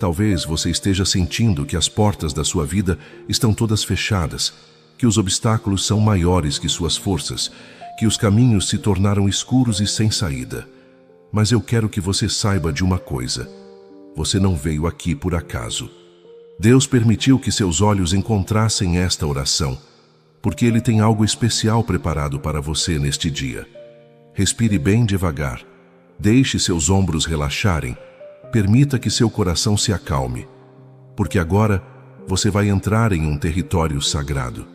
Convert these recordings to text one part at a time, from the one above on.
Talvez você esteja sentindo que as portas da sua vida estão todas fechadas, que os obstáculos são maiores que suas forças, que os caminhos se tornaram escuros e sem saída. Mas eu quero que você saiba de uma coisa: você não veio aqui por acaso. Deus permitiu que seus olhos encontrassem esta oração, porque Ele tem algo especial preparado para você neste dia. Respire bem devagar, deixe seus ombros relaxarem, permita que seu coração se acalme, porque agora você vai entrar em um território sagrado,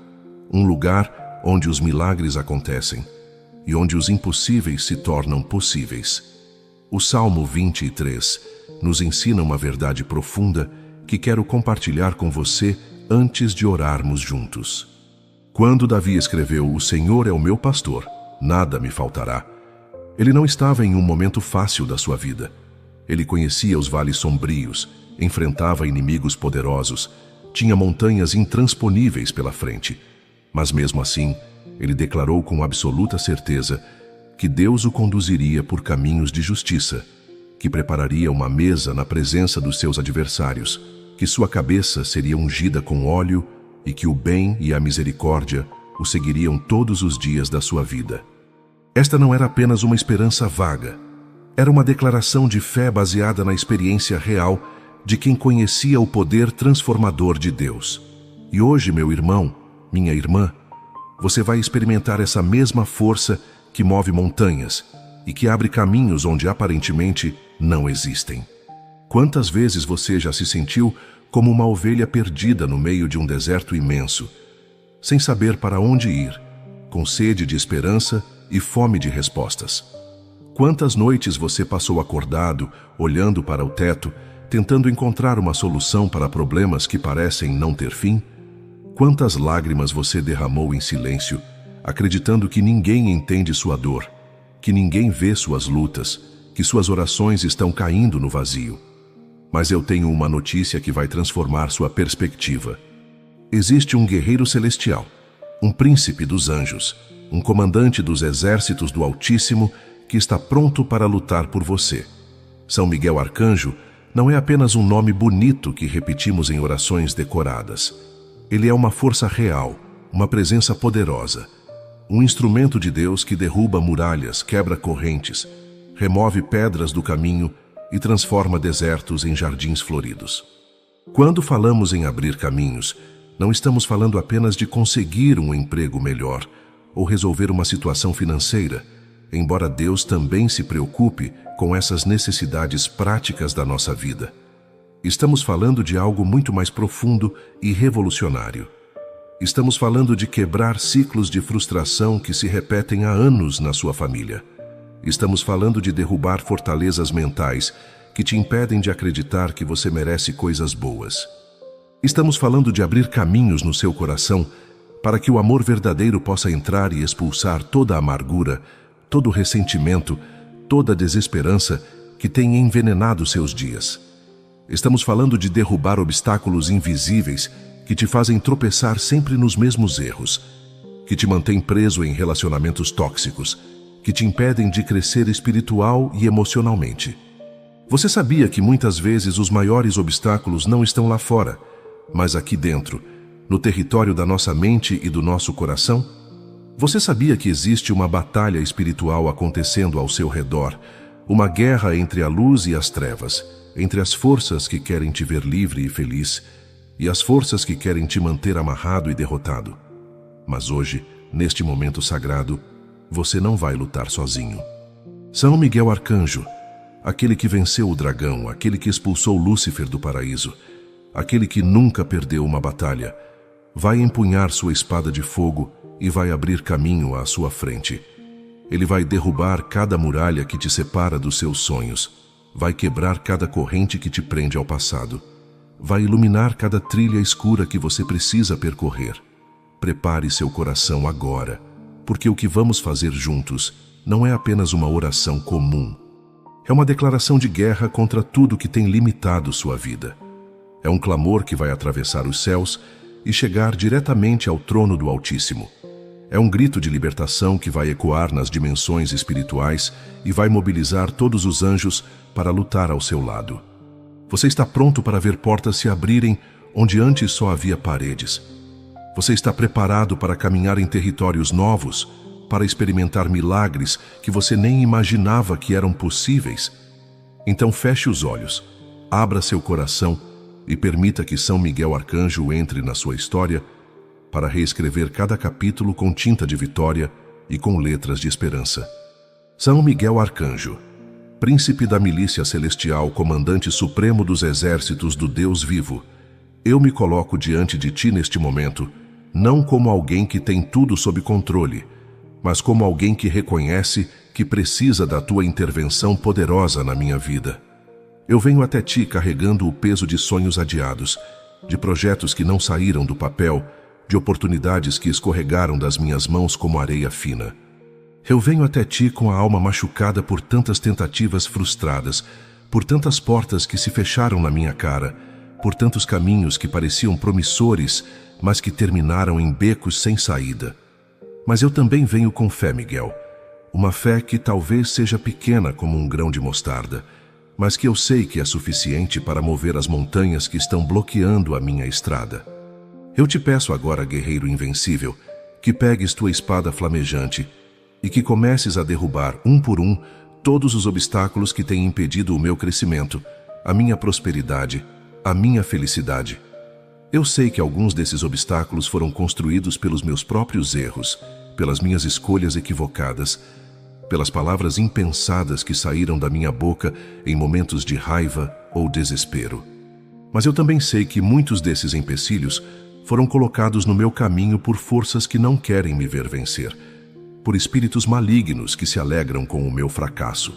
um lugar onde os milagres acontecem e onde os impossíveis se tornam possíveis. O Salmo 23 nos ensina uma verdade profunda que quero compartilhar com você antes de orarmos juntos. Quando Davi escreveu "O Senhor é o meu pastor, nada me faltará", ele não estava em um momento fácil da sua vida. Ele conhecia os vales sombrios, enfrentava inimigos poderosos, tinha montanhas intransponíveis pela frente. Mas mesmo assim, ele declarou com absoluta certeza que Deus o conduziria por caminhos de justiça, que prepararia uma mesa na presença dos seus adversários, que sua cabeça seria ungida com óleo e que o bem e a misericórdia o seguiriam todos os dias da sua vida. Esta não era apenas uma esperança vaga, era uma declaração de fé baseada na experiência real de quem conhecia o poder transformador de Deus. E hoje, meu irmão, minha irmã, você vai experimentar essa mesma força que move montanhas e que abre caminhos onde aparentemente não existem. Quantas vezes você já se sentiu como uma ovelha perdida no meio de um deserto imenso, sem saber para onde ir, com sede de esperança e fome de respostas? Quantas noites você passou acordado, olhando para o teto, tentando encontrar uma solução para problemas que parecem não ter fim? Quantas lágrimas você derramou em silêncio, acreditando que ninguém entende sua dor, que ninguém vê suas lutas, que suas orações estão caindo no vazio? Mas eu tenho uma notícia que vai transformar sua perspectiva. Existe um guerreiro celestial, um príncipe dos anjos, um comandante dos exércitos do Altíssimo que está pronto para lutar por você. São Miguel Arcanjo não é apenas um nome bonito que repetimos em orações decoradas. Ele é uma força real, uma presença poderosa, um instrumento de Deus que derruba muralhas, quebra correntes, remove pedras do caminho e transforma desertos em jardins floridos. Quando falamos em abrir caminhos, não estamos falando apenas de conseguir um emprego melhor ou resolver uma situação financeira, embora Deus também se preocupe com essas necessidades práticas da nossa vida. Estamos falando de algo muito mais profundo e revolucionário. Estamos falando de quebrar ciclos de frustração que se repetem há anos na sua família. Estamos falando de derrubar fortalezas mentais que te impedem de acreditar que você merece coisas boas. Estamos falando de abrir caminhos no seu coração para que o amor verdadeiro possa entrar e expulsar toda a amargura, todo o ressentimento, toda a desesperança que tem envenenado seus dias. Estamos falando de derrubar obstáculos invisíveis que te fazem tropeçar sempre nos mesmos erros, que te mantêm preso em relacionamentos tóxicos, que te impedem de crescer espiritual e emocionalmente. Você sabia que muitas vezes os maiores obstáculos não estão lá fora, mas aqui dentro, no território da nossa mente e do nosso coração? Você sabia que existe uma batalha espiritual acontecendo ao seu redor, uma guerra entre a luz e as trevas, entre as forças que querem te ver livre e feliz e as forças que querem te manter amarrado e derrotado? Mas hoje, neste momento sagrado, você não vai lutar sozinho. São Miguel Arcanjo, aquele que venceu o dragão, aquele que expulsou Lúcifer do paraíso, aquele que nunca perdeu uma batalha, vai empunhar sua espada de fogo e vai abrir caminho à sua frente. Ele vai derrubar cada muralha que te separa dos seus sonhos, vai quebrar cada corrente que te prende ao passado, vai iluminar cada trilha escura que você precisa percorrer. Prepare seu coração agora, porque o que vamos fazer juntos não é apenas uma oração comum. É uma declaração de guerra contra tudo que tem limitado sua vida. É um clamor que vai atravessar os céus e chegar diretamente ao trono do Altíssimo. É um grito de libertação que vai ecoar nas dimensões espirituais e vai mobilizar todos os anjos para lutar ao seu lado. Você está pronto para ver portas se abrirem onde antes só havia paredes. Você está preparado para caminhar em territórios novos, para experimentar milagres que você nem imaginava que eram possíveis? Então feche os olhos, abra seu coração e permita que São Miguel Arcanjo entre na sua história para reescrever cada capítulo com tinta de vitória e com letras de esperança. São Miguel Arcanjo, príncipe da milícia celestial, comandante supremo dos exércitos do Deus vivo, eu me coloco diante de ti neste momento, não como alguém que tem tudo sob controle, mas como alguém que reconhece que precisa da tua intervenção poderosa na minha vida. Eu venho até ti carregando o peso de sonhos adiados, de projetos que não saíram do papel, de oportunidades que escorregaram das minhas mãos como areia fina. Eu venho até ti com a alma machucada por tantas tentativas frustradas, por tantas portas que se fecharam na minha cara, por tantos caminhos que pareciam promissores, mas que terminaram em becos sem saída. Mas eu também venho com fé, Miguel, uma fé que talvez seja pequena como um grão de mostarda, mas que eu sei que é suficiente para mover as montanhas que estão bloqueando a minha estrada. Eu te peço agora, guerreiro invencível, que pegues tua espada flamejante e que comeces a derrubar, um por um, todos os obstáculos que têm impedido o meu crescimento, a minha prosperidade, a minha felicidade. Eu sei que alguns desses obstáculos foram construídos pelos meus próprios erros, pelas minhas escolhas equivocadas, pelas palavras impensadas que saíram da minha boca em momentos de raiva ou desespero. Mas eu também sei que muitos desses empecilhos foram colocados no meu caminho por forças que não querem me ver vencer, por espíritos malignos que se alegram com o meu fracasso,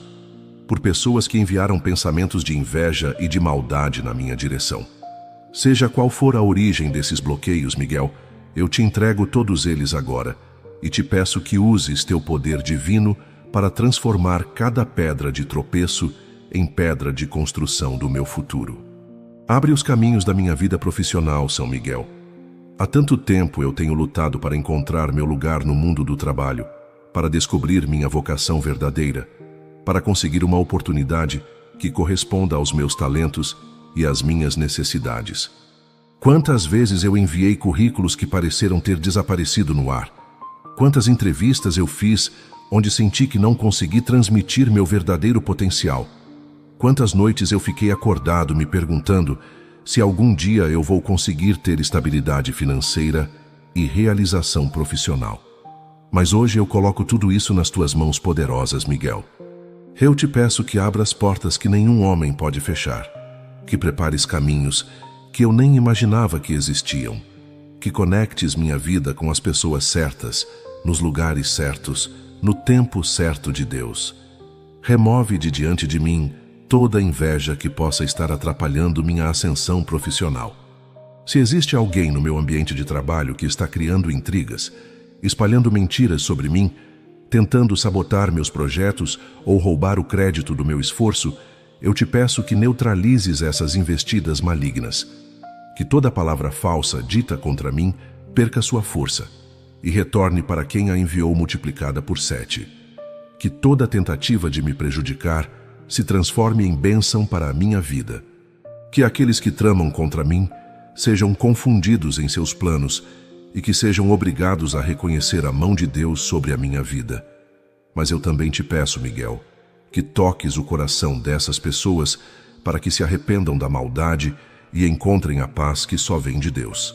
por pessoas que enviaram pensamentos de inveja e de maldade na minha direção. Seja qual for a origem desses bloqueios, Miguel, eu te entrego todos eles agora e te peço que uses teu poder divino para transformar cada pedra de tropeço em pedra de construção do meu futuro. Abre os caminhos da minha vida profissional, São Miguel. Há tanto tempo eu tenho lutado para encontrar meu lugar no mundo do trabalho, para descobrir minha vocação verdadeira, para conseguir uma oportunidade que corresponda aos meus talentos e às minhas necessidades. Quantas vezes eu enviei currículos que pareceram ter desaparecido no ar? Quantas entrevistas eu fiz onde senti que não consegui transmitir meu verdadeiro potencial? Quantas noites eu fiquei acordado me perguntando se algum dia eu vou conseguir ter estabilidade financeira e realização profissional. Mas hoje eu coloco tudo isso nas tuas mãos poderosas, Miguel. Eu te peço que abras portas que nenhum homem pode fechar, que prepares caminhos que eu nem imaginava que existiam, que conectes minha vida com as pessoas certas, nos lugares certos, no tempo certo de Deus. Remove de diante de mim toda a inveja que possa estar atrapalhando minha ascensão profissional. Se existe alguém no meu ambiente de trabalho que está criando intrigas, espalhando mentiras sobre mim, tentando sabotar meus projetos ou roubar o crédito do meu esforço, eu te peço que neutralizes essas investidas malignas, que toda palavra falsa dita contra mim perca sua força e retorne para quem a enviou multiplicada por 7. Que toda tentativa de me prejudicar se transforme em bênção para a minha vida. Que aqueles que tramam contra mim sejam confundidos em seus planos e que sejam obrigados a reconhecer a mão de Deus sobre a minha vida. Mas eu também te peço, Miguel, que toques o coração dessas pessoas para que se arrependam da maldade e encontrem a paz que só vem de Deus.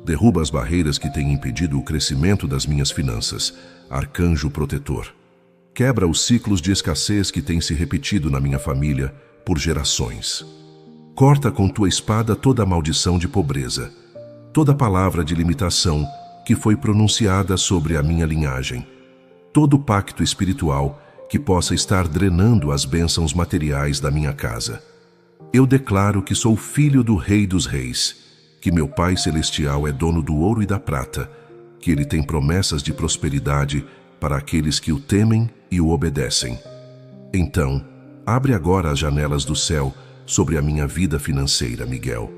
Derruba as barreiras que têm impedido o crescimento das minhas finanças, Arcanjo Protetor. Quebra os ciclos de escassez que têm se repetido na minha família por gerações. Corta com tua espada toda a maldição de pobreza, toda palavra de limitação que foi pronunciada sobre a minha linhagem, todo pacto espiritual que possa estar drenando as bênçãos materiais da minha casa. Eu declaro que sou filho do Rei dos Reis, que meu Pai Celestial é dono do ouro e da prata, que Ele tem promessas de prosperidade para aqueles que o temem e o obedecem. Então, abre agora as janelas do céu sobre a minha vida financeira, Miguel.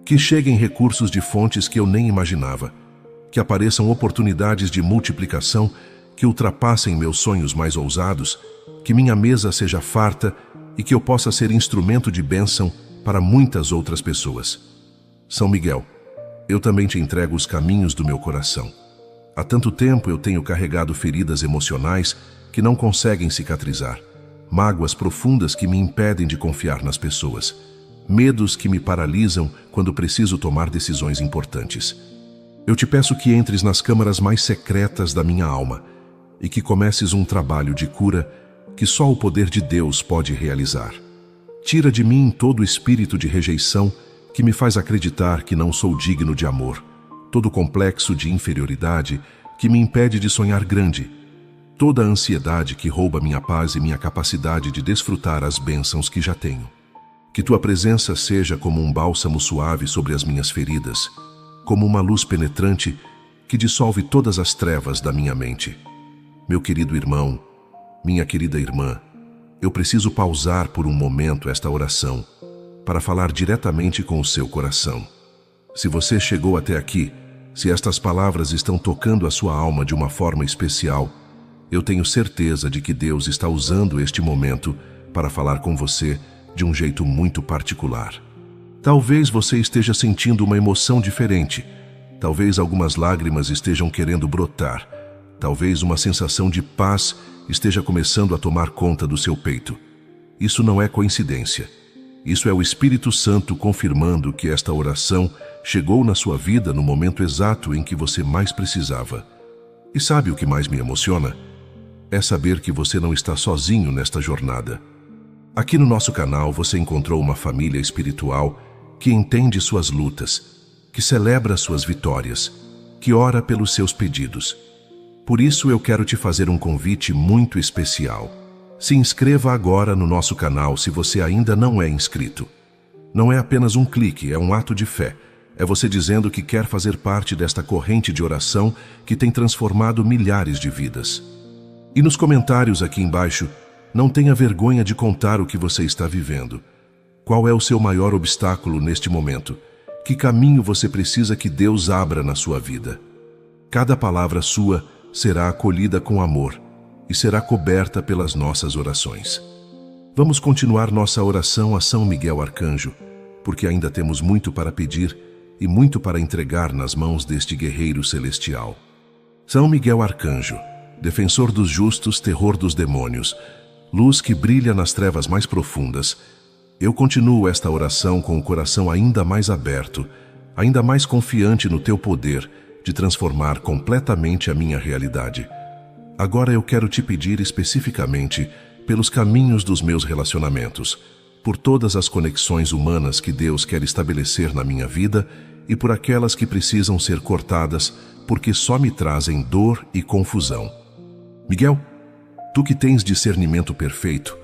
Que cheguem recursos de fontes que eu nem imaginava, que apareçam oportunidades de multiplicação que ultrapassem meus sonhos mais ousados, que minha mesa seja farta e que eu possa ser instrumento de bênção para muitas outras pessoas. São Miguel, eu também te entrego os caminhos do meu coração. Há tanto tempo eu tenho carregado feridas emocionais que não conseguem cicatrizar, mágoas profundas que me impedem de confiar nas pessoas, medos que me paralisam quando preciso tomar decisões importantes. Eu te peço que entres nas câmaras mais secretas da minha alma e que comeces um trabalho de cura que só o poder de Deus pode realizar. Tira de mim todo o espírito de rejeição que me faz acreditar que não sou digno de amor, todo o complexo de inferioridade que me impede de sonhar grande, toda a ansiedade que rouba minha paz e minha capacidade de desfrutar as bênçãos que já tenho. Que tua presença seja como um bálsamo suave sobre as minhas feridas, como uma luz penetrante que dissolve todas as trevas da minha mente. Meu querido irmão, minha querida irmã, eu preciso pausar por um momento esta oração para falar diretamente com o seu coração. Se você chegou até aqui, se estas palavras estão tocando a sua alma de uma forma especial, eu tenho certeza de que Deus está usando este momento para falar com você de um jeito muito particular. Talvez você esteja sentindo uma emoção diferente, talvez algumas lágrimas estejam querendo brotar, talvez uma sensação de paz esteja começando a tomar conta do seu peito. Isso não é coincidência. Isso é o Espírito Santo confirmando que esta oração chegou na sua vida no momento exato em que você mais precisava. E sabe o que mais me emociona? É saber que você não está sozinho nesta jornada. Aqui no nosso canal você encontrou uma família espiritual que entende suas lutas, que celebra suas vitórias, que ora pelos seus pedidos. Por isso eu quero te fazer um convite muito especial. Se inscreva agora no nosso canal se você ainda não é inscrito. Não é apenas um clique, é um ato de fé. É você dizendo que quer fazer parte desta corrente de oração que tem transformado milhares de vidas. E nos comentários aqui embaixo, não tenha vergonha de contar o que você está vivendo. Qual é o seu maior obstáculo neste momento? Que caminho você precisa que Deus abra na sua vida? Cada palavra sua será acolhida com amor e será coberta pelas nossas orações. Vamos continuar nossa oração a São Miguel Arcanjo, porque ainda temos muito para pedir e muito para entregar nas mãos deste guerreiro celestial. São Miguel Arcanjo, defensor dos justos, terror dos demônios, luz que brilha nas trevas mais profundas, eu continuo esta oração com o coração ainda mais aberto, ainda mais confiante no teu poder de transformar completamente a minha realidade. Agora eu quero te pedir especificamente pelos caminhos dos meus relacionamentos, por todas as conexões humanas que Deus quer estabelecer na minha vida e por aquelas que precisam ser cortadas porque só me trazem dor e confusão. Miguel, tu que tens discernimento perfeito,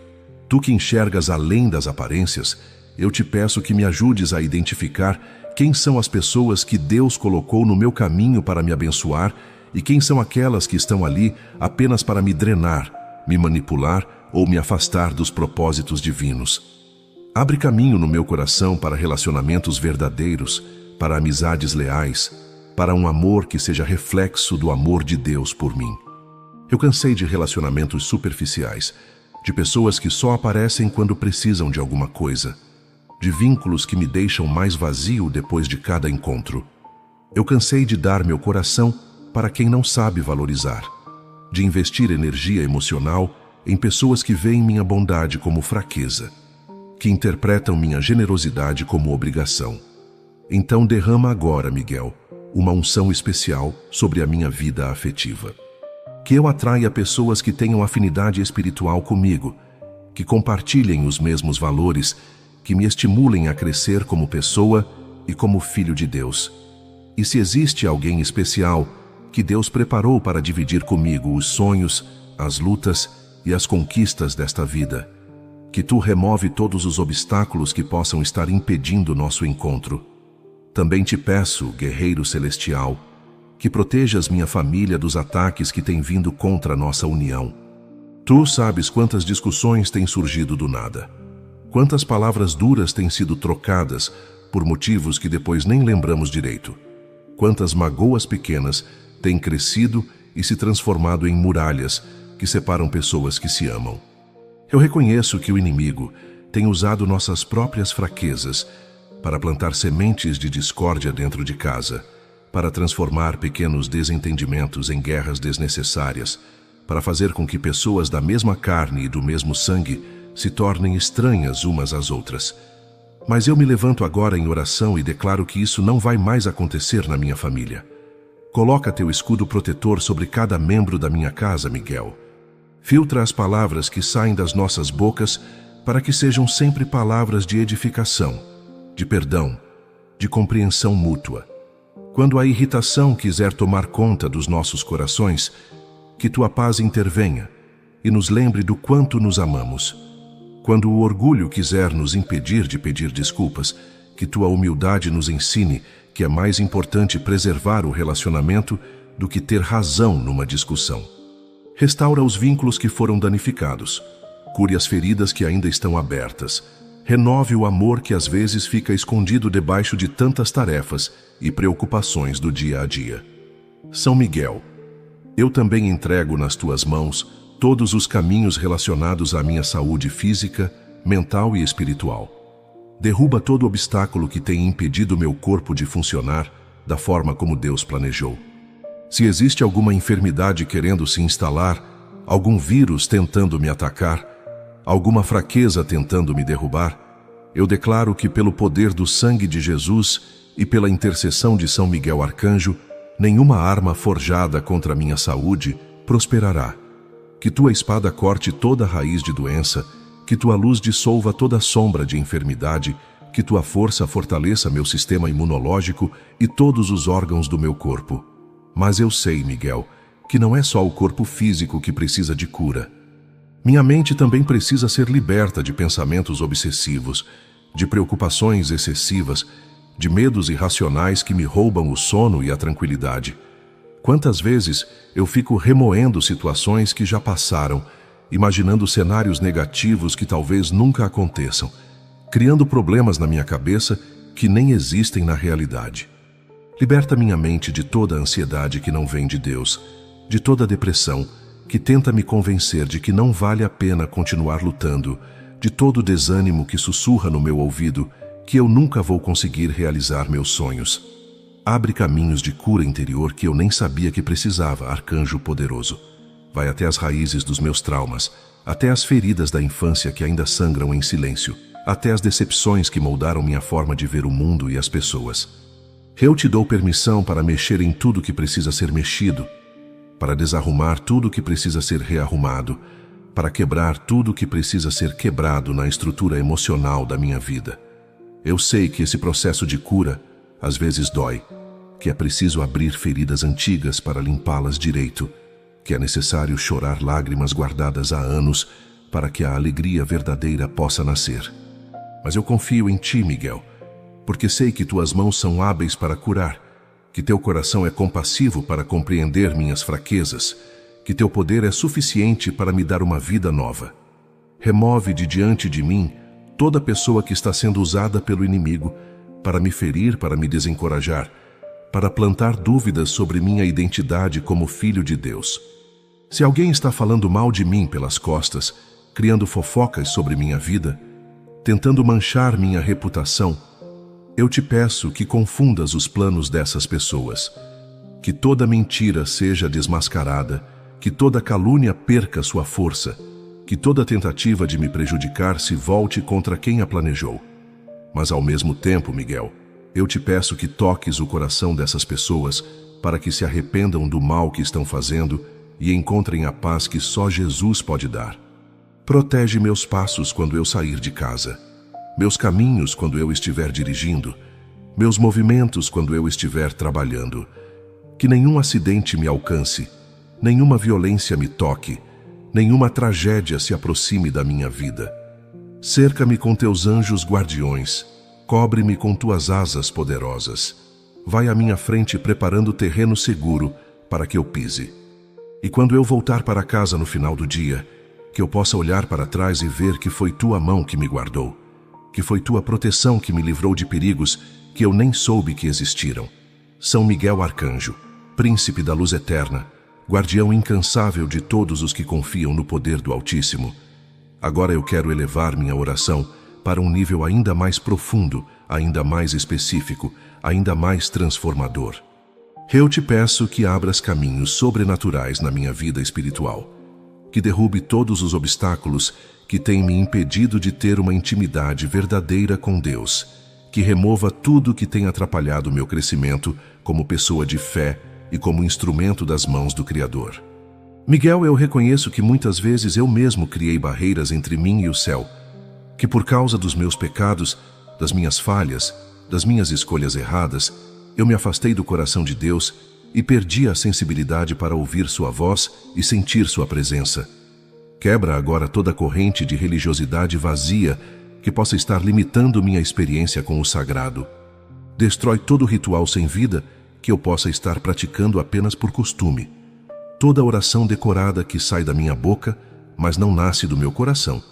tu que enxergas além das aparências, eu te peço que me ajudes a identificar quem são as pessoas que Deus colocou no meu caminho para me abençoar e quem são aquelas que estão ali apenas para me drenar, me manipular ou me afastar dos propósitos divinos. Abre caminho no meu coração para relacionamentos verdadeiros, para amizades leais, para um amor que seja reflexo do amor de Deus por mim. Eu cansei de relacionamentos superficiais, de pessoas que só aparecem quando precisam de alguma coisa, de vínculos que me deixam mais vazio depois de cada encontro. Eu cansei de dar meu coração para quem não sabe valorizar, de investir energia emocional em pessoas que veem minha bondade como fraqueza, que interpretam minha generosidade como obrigação. Então derrama agora, Miguel, uma unção especial sobre a minha vida afetiva. Que eu atraia pessoas que tenham afinidade espiritual comigo, que compartilhem os mesmos valores, que me estimulem a crescer como pessoa e como filho de Deus. E se existe alguém especial que Deus preparou para dividir comigo os sonhos, as lutas e as conquistas desta vida, que tu remove todos os obstáculos que possam estar impedindo nosso encontro. Também te peço, guerreiro celestial, que protejas minha família dos ataques que têm vindo contra a nossa união. Tu sabes quantas discussões têm surgido do nada, quantas palavras duras têm sido trocadas por motivos que depois nem lembramos direito, quantas magoas pequenas têm crescido e se transformado em muralhas que separam pessoas que se amam. Eu reconheço que o inimigo tem usado nossas próprias fraquezas para plantar sementes de discórdia dentro de casa, para transformar pequenos desentendimentos em guerras desnecessárias, para fazer com que pessoas da mesma carne e do mesmo sangue se tornem estranhas umas às outras. Mas eu me levanto agora em oração e declaro que isso não vai mais acontecer na minha família. Coloca teu escudo protetor sobre cada membro da minha casa, Miguel. Filtra as palavras que saem das nossas bocas para que sejam sempre palavras de edificação, de perdão, de compreensão mútua. Quando a irritação quiser tomar conta dos nossos corações, que tua paz intervenha e nos lembre do quanto nos amamos. Quando o orgulho quiser nos impedir de pedir desculpas, que tua humildade nos ensine que é mais importante preservar o relacionamento do que ter razão numa discussão. Restaura os vínculos que foram danificados. Cure as feridas que ainda estão abertas. Renove o amor que às vezes fica escondido debaixo de tantas tarefas e preocupações do dia a dia. São Miguel, eu também entrego nas tuas mãos todos os caminhos relacionados à minha saúde física, mental e espiritual. Derruba todo obstáculo que tem impedido meu corpo de funcionar da forma como Deus planejou. Se existe alguma enfermidade querendo se instalar, algum vírus tentando me atacar, alguma fraqueza tentando me derrubar, eu declaro que pelo poder do sangue de Jesus e pela intercessão de São Miguel Arcanjo, nenhuma arma forjada contra a minha saúde prosperará. Que tua espada corte toda raiz de doença, que tua luz dissolva toda sombra de enfermidade, que tua força fortaleça meu sistema imunológico e todos os órgãos do meu corpo. Mas eu sei, Miguel, que não é só o corpo físico que precisa de cura. Minha mente também precisa ser liberta de pensamentos obsessivos, de preocupações excessivas, de medos irracionais que me roubam o sono e a tranquilidade. Quantas vezes eu fico remoendo situações que já passaram, imaginando cenários negativos que talvez nunca aconteçam, criando problemas na minha cabeça que nem existem na realidade. Liberta minha mente de toda a ansiedade que não vem de Deus, de toda a depressão que tenta me convencer de que não vale a pena continuar lutando, de todo o desânimo que sussurra no meu ouvido que eu nunca vou conseguir realizar meus sonhos. Abre caminhos de cura interior que eu nem sabia que precisava, Arcanjo poderoso. Vai até as raízes dos meus traumas, até as feridas da infância que ainda sangram em silêncio, até as decepções que moldaram minha forma de ver o mundo e as pessoas. Eu te dou permissão para mexer em tudo que precisa ser mexido, para desarrumar tudo que precisa ser rearrumado, para quebrar tudo que precisa ser quebrado na estrutura emocional da minha vida. Eu sei que esse processo de cura às vezes dói, que é preciso abrir feridas antigas para limpá-las direito, que é necessário chorar lágrimas guardadas há anos para que a alegria verdadeira possa nascer. Mas eu confio em ti, Miguel, porque sei que tuas mãos são hábeis para curar, que teu coração é compassivo para compreender minhas fraquezas, que teu poder é suficiente para me dar uma vida nova. Remove de diante de mim toda pessoa que está sendo usada pelo inimigo para me ferir, para me desencorajar, para plantar dúvidas sobre minha identidade como filho de Deus. Se alguém está falando mal de mim pelas costas, criando fofocas sobre minha vida, tentando manchar minha reputação, eu te peço que confundas os planos dessas pessoas, que toda mentira seja desmascarada, que toda calúnia perca sua força, que toda tentativa de me prejudicar se volte contra quem a planejou. Mas ao mesmo tempo, Miguel, eu te peço que toques o coração dessas pessoas para que se arrependam do mal que estão fazendo e encontrem a paz que só Jesus pode dar. Protege meus passos quando eu sair de casa, meus caminhos quando eu estiver dirigindo, meus movimentos quando eu estiver trabalhando. Que nenhum acidente me alcance, nenhuma violência me toque, nenhuma tragédia se aproxime da minha vida. Cerca-me com teus anjos guardiões, cobre-me com tuas asas poderosas. Vai à minha frente preparando terreno seguro para que eu pise. E quando eu voltar para casa no final do dia, que eu possa olhar para trás e ver que foi tua mão que me guardou, que foi tua proteção que me livrou de perigos que eu nem soube que existiram. São Miguel Arcanjo, príncipe da luz eterna, guardião incansável de todos os que confiam no poder do Altíssimo. Agora eu quero elevar minha oração para um nível ainda mais profundo, ainda mais específico, ainda mais transformador. Eu te peço que abras caminhos sobrenaturais na minha vida espiritual, que derrube todos os obstáculos que têm me impedido de ter uma intimidade verdadeira com Deus, que remova tudo que tem atrapalhado o meu crescimento como pessoa de fé e como instrumento das mãos do Criador. Miguel, eu reconheço que muitas vezes eu mesmo criei barreiras entre mim e o céu, que por causa dos meus pecados, das minhas falhas, das minhas escolhas erradas, eu me afastei do coração de Deus e perdi a sensibilidade para ouvir sua voz e sentir sua presença. Quebra agora toda corrente de religiosidade vazia que possa estar limitando minha experiência com o sagrado. Destrói todo ritual sem vida que eu possa estar praticando apenas por costume. Toda oração decorada que sai da minha boca, mas não nasce do meu coração.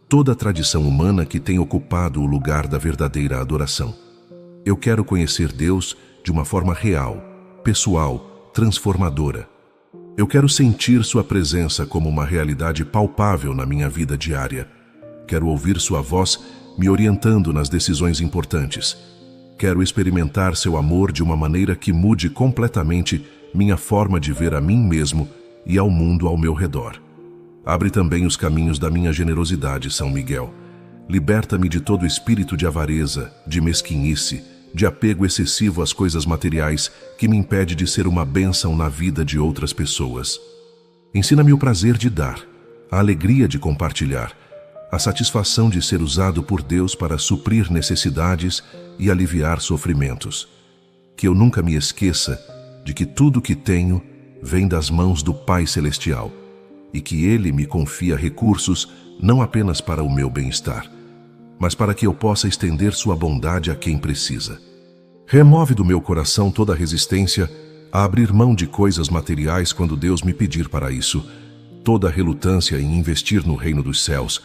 Toda tradição humana que tem ocupado o lugar da verdadeira adoração. Eu quero conhecer Deus de uma forma real, pessoal, transformadora. Eu quero sentir sua presença como uma realidade palpável na minha vida diária. Quero ouvir sua voz me orientando nas decisões importantes. Quero experimentar seu amor de uma maneira que mude completamente minha forma de ver a mim mesmo e ao mundo ao meu redor. Abre também os caminhos da minha generosidade, São Miguel. Liberta-me de todo espírito de avareza, de mesquinice, de apego excessivo às coisas materiais que me impede de ser uma bênção na vida de outras pessoas. Ensina-me o prazer de dar, a alegria de compartilhar, a satisfação de ser usado por Deus para suprir necessidades e aliviar sofrimentos. Que eu nunca me esqueça de que tudo que tenho vem das mãos do Pai Celestial e que Ele me confia recursos não apenas para o meu bem-estar, mas para que eu possa estender sua bondade a quem precisa. Remove do meu coração toda resistência a abrir mão de coisas materiais quando Deus me pedir para isso, toda relutância em investir no reino dos céus,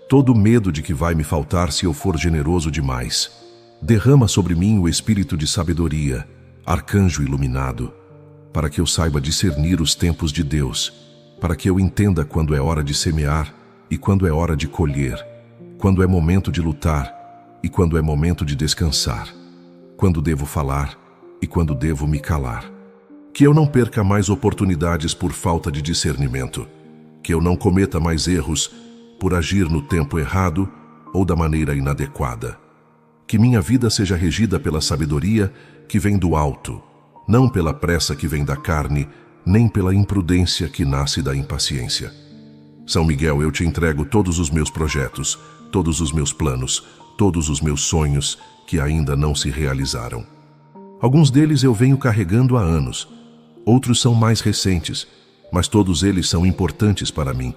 todo medo de que vai me faltar se eu for generoso demais. Derrama sobre mim o espírito de sabedoria, arcanjo iluminado, para que eu saiba discernir os tempos de Deus, para que eu entenda quando é hora de semear e quando é hora de colher, quando é momento de lutar e quando é momento de descansar, quando devo falar e quando devo me calar. Que eu não perca mais oportunidades por falta de discernimento, que eu não cometa mais erros por agir no tempo errado ou da maneira inadequada. Que minha vida seja regida pela sabedoria que vem do alto, não pela pressa que vem da carne, nem pela imprudência que nasce da impaciência. São Miguel, eu te entrego todos os meus projetos, todos os meus planos, todos os meus sonhos que ainda não se realizaram. Alguns deles eu venho carregando há anos, outros são mais recentes, mas todos eles são importantes para mim,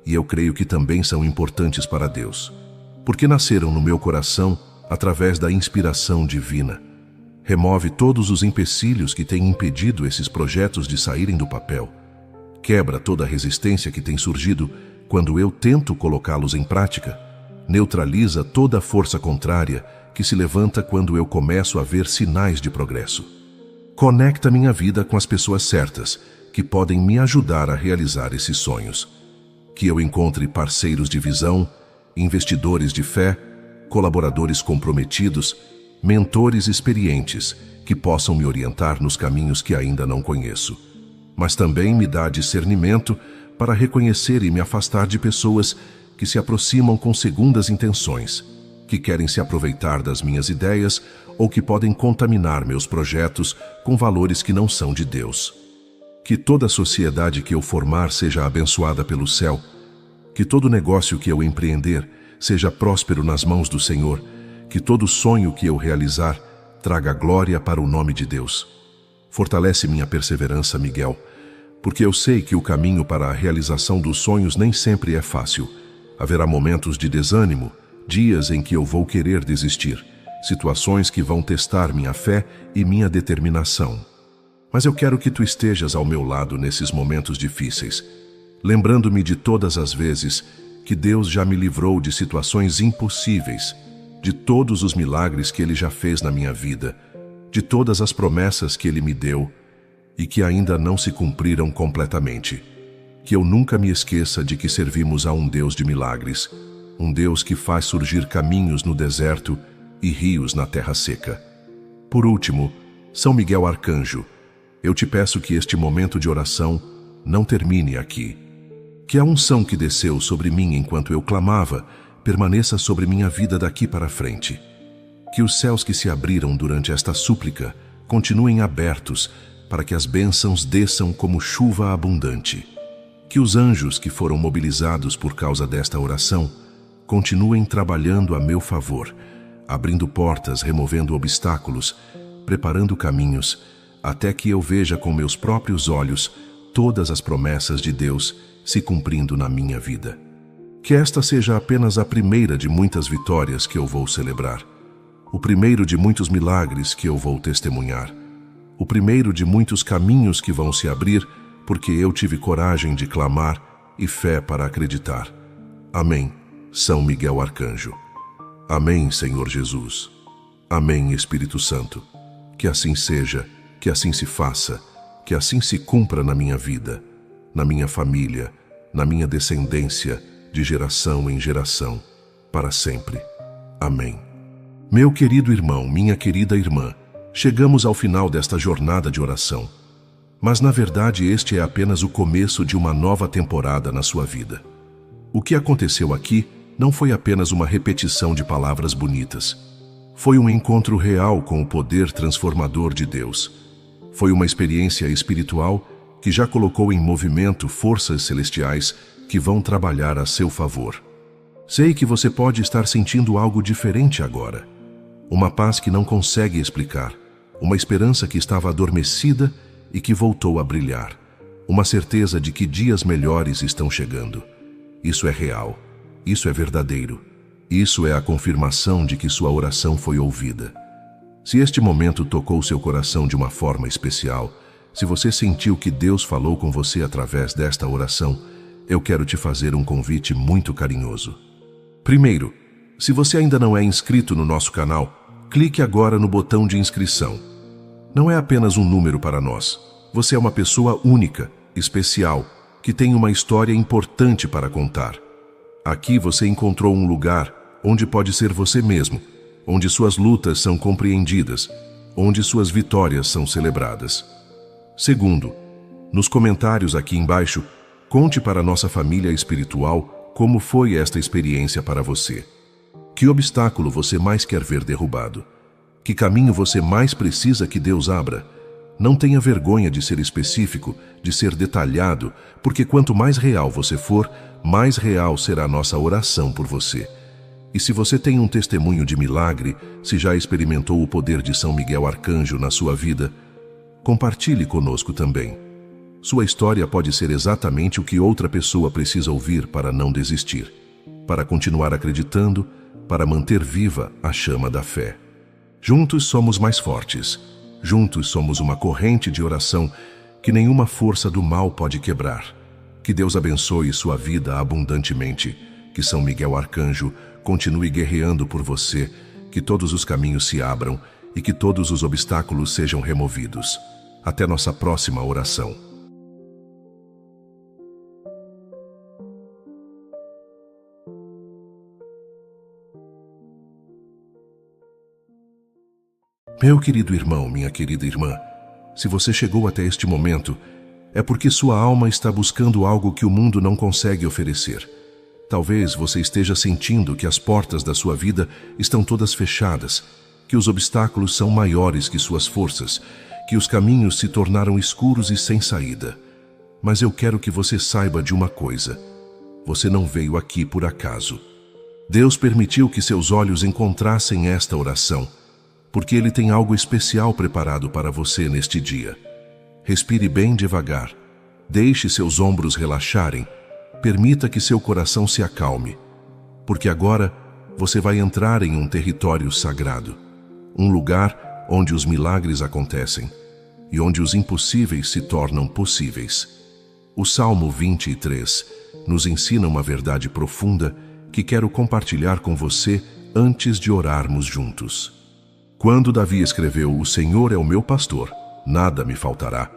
e eu creio que também são importantes para Deus, porque nasceram no meu coração através da inspiração divina. Remove todos os empecilhos que têm impedido esses projetos de saírem do papel. Quebra toda a resistência que tem surgido quando eu tento colocá-los em prática. Neutraliza toda a força contrária que se levanta quando eu começo a ver sinais de progresso. Conecta minha vida com as pessoas certas, que podem me ajudar a realizar esses sonhos. Que eu encontre parceiros de visão, investidores de fé, colaboradores comprometidos, mentores experientes que possam me orientar nos caminhos que ainda não conheço. Mas também me dá discernimento para reconhecer e me afastar de pessoas que se aproximam com segundas intenções, que querem se aproveitar das minhas ideias ou que podem contaminar meus projetos com valores que não são de Deus. Que toda a sociedade que eu formar seja abençoada pelo céu, que todo negócio que eu empreender seja próspero nas mãos do Senhor, que todo sonho que eu realizar traga glória para o nome de Deus. Fortalece minha perseverança, Miguel, porque eu sei que o caminho para a realização dos sonhos nem sempre é fácil. Haverá momentos de desânimo, dias em que eu vou querer desistir, situações que vão testar minha fé e minha determinação. Mas eu quero que tu estejas ao meu lado nesses momentos difíceis, lembrando-me de todas as vezes que Deus já me livrou de situações impossíveis, de todos os milagres que Ele já fez na minha vida, de todas as promessas que Ele me deu e que ainda não se cumpriram completamente. Que eu nunca me esqueça de que servimos a um Deus de milagres, um Deus que faz surgir caminhos no deserto e rios na terra seca. Por último, São Miguel Arcanjo, eu te peço que este momento de oração não termine aqui. Que a unção que desceu sobre mim enquanto eu clamava permaneça sobre minha vida daqui para frente. Que os céus que se abriram durante esta súplica continuem abertos para que as bênçãos desçam como chuva abundante. Que os anjos que foram mobilizados por causa desta oração continuem trabalhando a meu favor, abrindo portas, removendo obstáculos, preparando caminhos, até que eu veja com meus próprios olhos todas as promessas de Deus se cumprindo na minha vida. Que esta seja apenas a primeira de muitas vitórias que eu vou celebrar, o primeiro de muitos milagres que eu vou testemunhar, o primeiro de muitos caminhos que vão se abrir porque eu tive coragem de clamar e fé para acreditar. Amém, São Miguel Arcanjo. Amém, Senhor Jesus. Amém, Espírito Santo. Que assim seja, que assim se faça, que assim se cumpra na minha vida, na minha família, na minha descendência, de geração em geração, para sempre. Amém. Meu querido irmão, minha querida irmã, chegamos ao final desta jornada de oração. Mas na verdade este é apenas o começo de uma nova temporada na sua vida. O que aconteceu aqui não foi apenas uma repetição de palavras bonitas. Foi um encontro real com o poder transformador de Deus. Foi uma experiência espiritual que já colocou em movimento forças celestiais que vão trabalhar a seu favor. Sei que você pode estar sentindo algo diferente agora. Uma paz que não consegue explicar, uma esperança que estava adormecida e que voltou a brilhar, uma certeza de que dias melhores estão chegando. Isso é real, isso é verdadeiro, isso é a confirmação de que sua oração foi ouvida. Se este momento tocou seu coração de uma forma especial, se você sentiu que Deus falou com você através desta oração, eu quero te fazer um convite muito carinhoso. Primeiro, se você ainda não é inscrito no nosso canal, clique agora no botão de inscrição. Não é apenas um número para nós. Você é uma pessoa única, especial, que tem uma história importante para contar. Aqui você encontrou um lugar onde pode ser você mesmo, onde suas lutas são compreendidas, onde suas vitórias são celebradas. Segundo, nos comentários aqui embaixo, conte para nossa família espiritual como foi esta experiência para você. Que obstáculo você mais quer ver derrubado? Que caminho você mais precisa que Deus abra? Não tenha vergonha de ser específico, de ser detalhado, porque quanto mais real você for, mais real será a nossa oração por você. E se você tem um testemunho de milagre, se já experimentou o poder de São Miguel Arcanjo na sua vida, compartilhe conosco também. Sua história pode ser exatamente o que outra pessoa precisa ouvir para não desistir, para continuar acreditando, para manter viva a chama da fé. Juntos somos mais fortes. Juntos somos uma corrente de oração que nenhuma força do mal pode quebrar. Que Deus abençoe sua vida abundantemente. Que São Miguel Arcanjo continue guerreando por você, que todos os caminhos se abram e que todos os obstáculos sejam removidos. Até nossa próxima oração. Meu querido irmão, minha querida irmã, se você chegou até este momento, é porque sua alma está buscando algo que o mundo não consegue oferecer. Talvez você esteja sentindo que as portas da sua vida estão todas fechadas, que os obstáculos são maiores que suas forças, que os caminhos se tornaram escuros e sem saída. Mas eu quero que você saiba de uma coisa: você não veio aqui por acaso. Deus permitiu que seus olhos encontrassem esta oração, porque Ele tem algo especial preparado para você neste dia. Respire bem devagar, deixe seus ombros relaxarem, permita que seu coração se acalme, porque agora você vai entrar em um território sagrado, um lugar onde os milagres acontecem e onde os impossíveis se tornam possíveis. O Salmo 23 nos ensina uma verdade profunda que quero compartilhar com você antes de orarmos juntos. Quando Davi escreveu "O Senhor é o meu pastor, nada me faltará",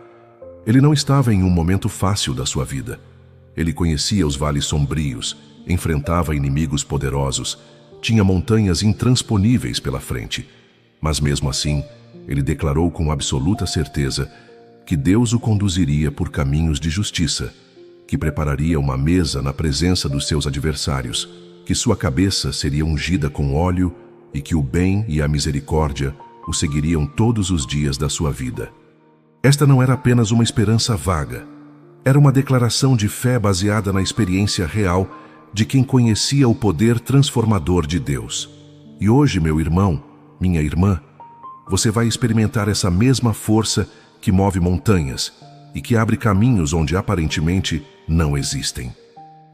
ele não estava em um momento fácil da sua vida. Ele conhecia os vales sombrios, enfrentava inimigos poderosos, tinha montanhas intransponíveis pela frente. Mas mesmo assim, ele declarou com absoluta certeza que Deus o conduziria por caminhos de justiça, que prepararia uma mesa na presença dos seus adversários, que sua cabeça seria ungida com óleo e que o bem e a misericórdia o seguiriam todos os dias da sua vida. Esta não era apenas uma esperança vaga, era uma declaração de fé baseada na experiência real de quem conhecia o poder transformador de Deus. E hoje, meu irmão, minha irmã, você vai experimentar essa mesma força que move montanhas e que abre caminhos onde aparentemente não existem.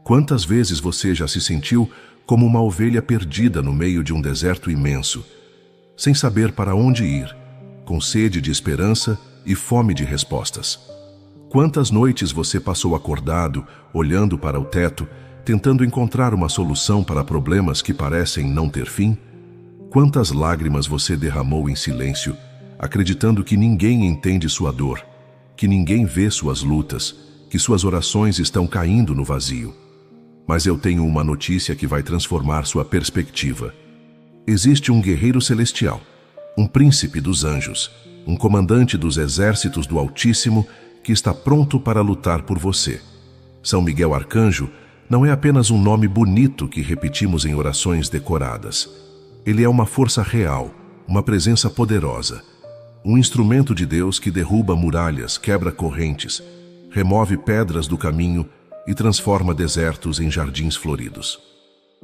Quantas vezes você já se sentiu como uma ovelha perdida no meio de um deserto imenso, sem saber para onde ir, com sede de esperança e fome de respostas? Quantas noites você passou acordado, olhando para o teto, tentando encontrar uma solução para problemas que parecem não ter fim? Quantas lágrimas você derramou em silêncio, acreditando que ninguém entende sua dor, que ninguém vê suas lutas, que suas orações estão caindo no vazio? Mas eu tenho uma notícia que vai transformar sua perspectiva. Existe um guerreiro celestial, um príncipe dos anjos, um comandante dos exércitos do Altíssimo que está pronto para lutar por você. São Miguel Arcanjo não é apenas um nome bonito que repetimos em orações decoradas. Ele é uma força real, uma presença poderosa, um instrumento de Deus que derruba muralhas, quebra correntes, remove pedras do caminho e transforma desertos em jardins floridos.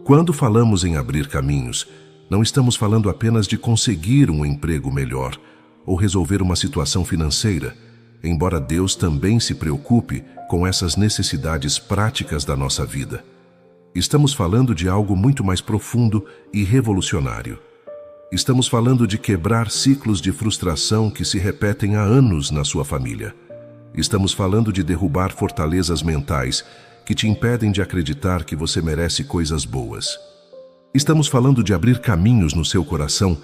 Quando falamos em abrir caminhos, não estamos falando apenas de conseguir um emprego melhor ou resolver uma situação financeira, embora Deus também se preocupe com essas necessidades práticas da nossa vida. Estamos falando de algo muito mais profundo e revolucionário. Estamos falando de quebrar ciclos de frustração que se repetem há anos na sua família. Estamos falando de derrubar fortalezas mentais que te impedem de acreditar que você merece coisas boas. Estamos falando de abrir caminhos no seu coração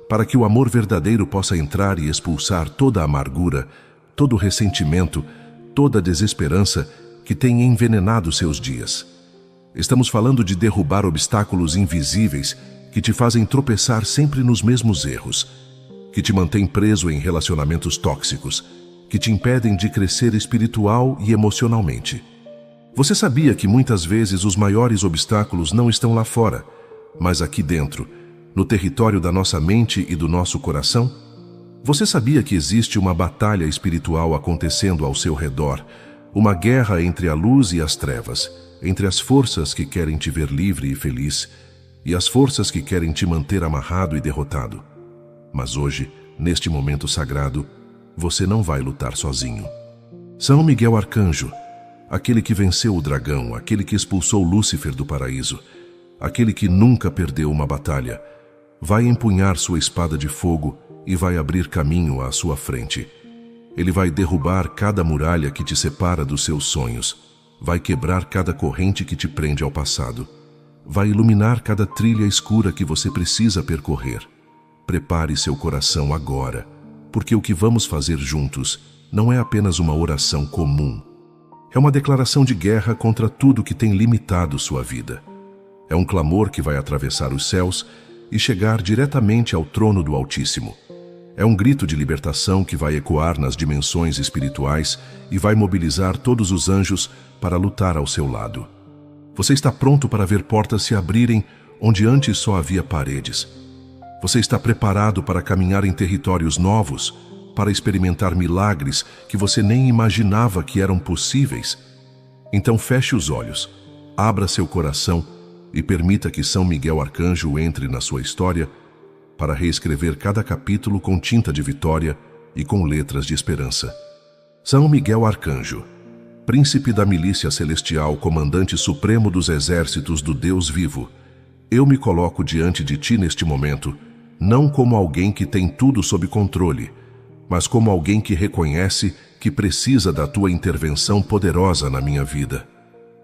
para que o amor verdadeiro possa entrar e expulsar toda a amargura, todo o ressentimento, toda a desesperança que tem envenenado seus dias. Estamos falando de derrubar obstáculos invisíveis que te fazem tropeçar sempre nos mesmos erros, que te mantêm preso em relacionamentos tóxicos, que te impedem de crescer espiritual e emocionalmente. Você sabia que muitas vezes os maiores obstáculos não estão lá fora, mas aqui dentro, no território da nossa mente e do nosso coração? Você sabia que existe uma batalha espiritual acontecendo ao seu redor, uma guerra entre a luz e as trevas, entre as forças que querem te ver livre e feliz e as forças que querem te manter amarrado e derrotado? Mas hoje, neste momento sagrado, você não vai lutar sozinho. São Miguel Arcanjo, aquele que venceu o dragão, aquele que expulsou Lúcifer do paraíso, aquele que nunca perdeu uma batalha, vai empunhar sua espada de fogo e vai abrir caminho à sua frente. Ele vai derrubar cada muralha que te separa dos seus sonhos, vai quebrar cada corrente que te prende ao passado, vai iluminar cada trilha escura que você precisa percorrer. Prepare seu coração agora, porque o que vamos fazer juntos não é apenas uma oração comum. É uma declaração de guerra contra tudo que tem limitado sua vida. É um clamor que vai atravessar os céus e chegar diretamente ao trono do Altíssimo. É um grito de libertação que vai ecoar nas dimensões espirituais e vai mobilizar todos os anjos para lutar ao seu lado. Você está pronto para ver portas se abrirem onde antes só havia paredes. Você está preparado para caminhar em territórios novos, para experimentar milagres que você nem imaginava que eram possíveis? Então feche os olhos, abra seu coração e permita que São Miguel Arcanjo entre na sua história para reescrever cada capítulo com tinta de vitória e com letras de esperança. São Miguel Arcanjo, príncipe da milícia celestial, comandante supremo dos exércitos do Deus vivo, eu me coloco diante de ti neste momento, não como alguém que tem tudo sob controle, mas como alguém que reconhece que precisa da tua intervenção poderosa na minha vida.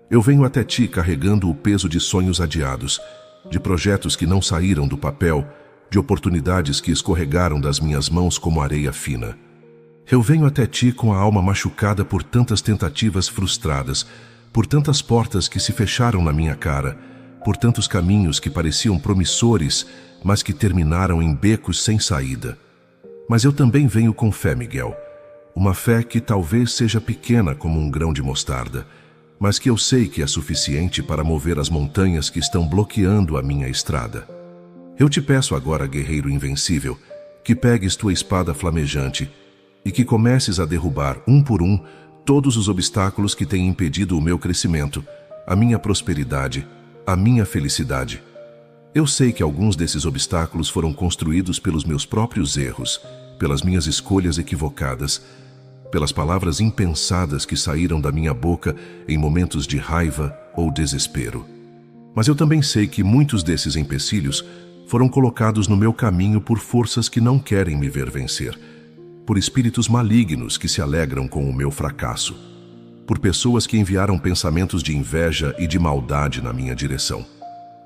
Eu venho até ti carregando o peso de sonhos adiados, de projetos que não saíram do papel, de oportunidades que escorregaram das minhas mãos como areia fina. Eu venho até ti com a alma machucada por tantas tentativas frustradas, por tantas portas que se fecharam na minha cara, por tantos caminhos que pareciam promissores, mas que terminaram em becos sem saída. Mas eu também venho com fé, Miguel. Uma fé que talvez seja pequena como um grão de mostarda, mas que eu sei que é suficiente para mover as montanhas que estão bloqueando a minha estrada. Eu te peço agora, guerreiro invencível, que pegues tua espada flamejante e que comeces a derrubar, um por um, todos os obstáculos que têm impedido o meu crescimento, a minha prosperidade, a minha felicidade. Eu sei que alguns desses obstáculos foram construídos pelos meus próprios erros, pelas minhas escolhas equivocadas, pelas palavras impensadas que saíram da minha boca em momentos de raiva ou desespero. Mas eu também sei que muitos desses empecilhos foram colocados no meu caminho por forças que não querem me ver vencer, por espíritos malignos que se alegram com o meu fracasso, por pessoas que enviaram pensamentos de inveja e de maldade na minha direção.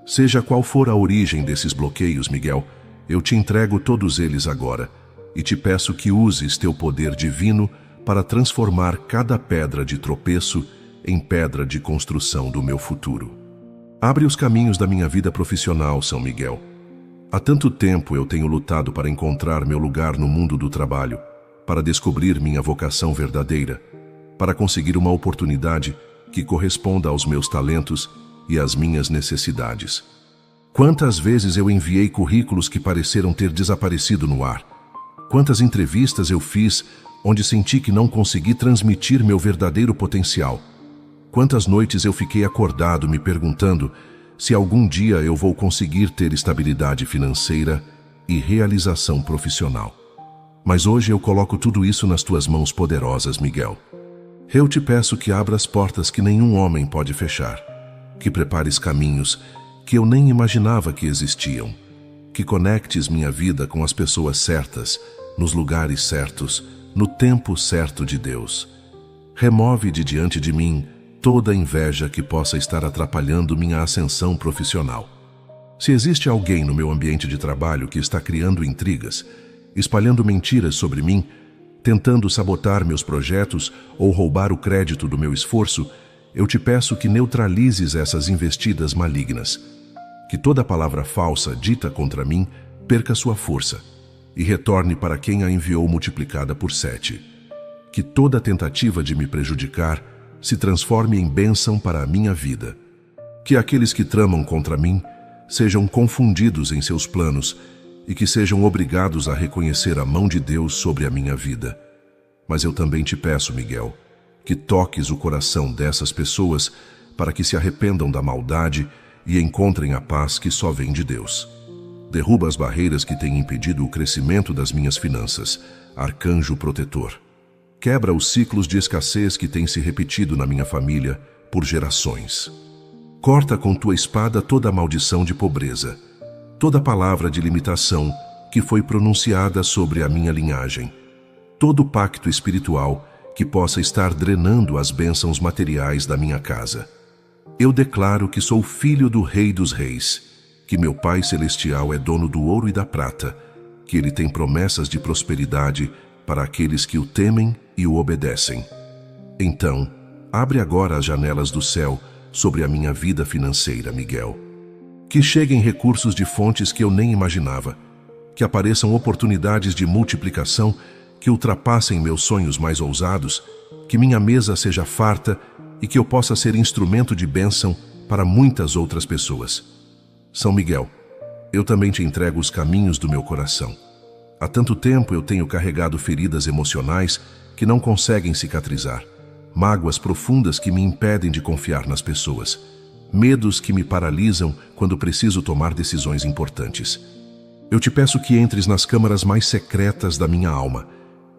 Seja qual for a origem desses bloqueios, Miguel, eu te entrego todos eles agora e te peço que uses teu poder divino para transformar cada pedra de tropeço em pedra de construção do meu futuro. Abre os caminhos da minha vida profissional, São Miguel. Há tanto tempo eu tenho lutado para encontrar meu lugar no mundo do trabalho, para descobrir minha vocação verdadeira, para conseguir uma oportunidade que corresponda aos meus talentos e às minhas necessidades. Quantas vezes eu enviei currículos que pareceram ter desaparecido no ar? Quantas entrevistas eu fiz onde senti que não consegui transmitir meu verdadeiro potencial? Quantas noites eu fiquei acordado me perguntando se algum dia eu vou conseguir ter estabilidade financeira e realização profissional. Mas hoje eu coloco tudo isso nas tuas mãos poderosas, Miguel. Eu te peço que abras portas que nenhum homem pode fechar, que prepares caminhos que eu nem imaginava que existiam, que conectes minha vida com as pessoas certas, nos lugares certos, no tempo certo de Deus. Remove de diante de mim toda inveja que possa estar atrapalhando minha ascensão profissional. Se existe alguém no meu ambiente de trabalho que está criando intrigas, espalhando mentiras sobre mim, tentando sabotar meus projetos ou roubar o crédito do meu esforço, eu te peço que neutralizes essas investidas malignas. Que toda palavra falsa dita contra mim perca sua força e retorne para quem a enviou multiplicada por 7. Que toda tentativa de me prejudicar se transforme em bênção para a minha vida. Que aqueles que tramam contra mim sejam confundidos em seus planos e que sejam obrigados a reconhecer a mão de Deus sobre a minha vida. Mas eu também te peço, Miguel, que toques o coração dessas pessoas para que se arrependam da maldade e encontrem a paz que só vem de Deus. Derruba as barreiras que têm impedido o crescimento das minhas finanças, arcanjo protetor. Quebra os ciclos de escassez que têm se repetido na minha família por gerações. Corta com tua espada toda a maldição de pobreza, toda palavra de limitação que foi pronunciada sobre a minha linhagem, todo pacto espiritual que possa estar drenando as bênçãos materiais da minha casa. Eu declaro que sou filho do Rei dos Reis, que meu Pai Celestial é dono do ouro e da prata, que Ele tem promessas de prosperidade para aqueles que o temem e o obedecem. Então, abre agora as janelas do céu sobre a minha vida financeira, Miguel. Que cheguem recursos de fontes que eu nem imaginava, que apareçam oportunidades de multiplicação que ultrapassem meus sonhos mais ousados, que minha mesa seja farta e que eu possa ser instrumento de bênção para muitas outras pessoas. São Miguel, eu também te entrego os caminhos do meu coração. Há tanto tempo eu tenho carregado feridas emocionais que não conseguem cicatrizar, mágoas profundas que me impedem de confiar nas pessoas, medos que me paralisam quando preciso tomar decisões importantes. Eu te peço que entres nas câmaras mais secretas da minha alma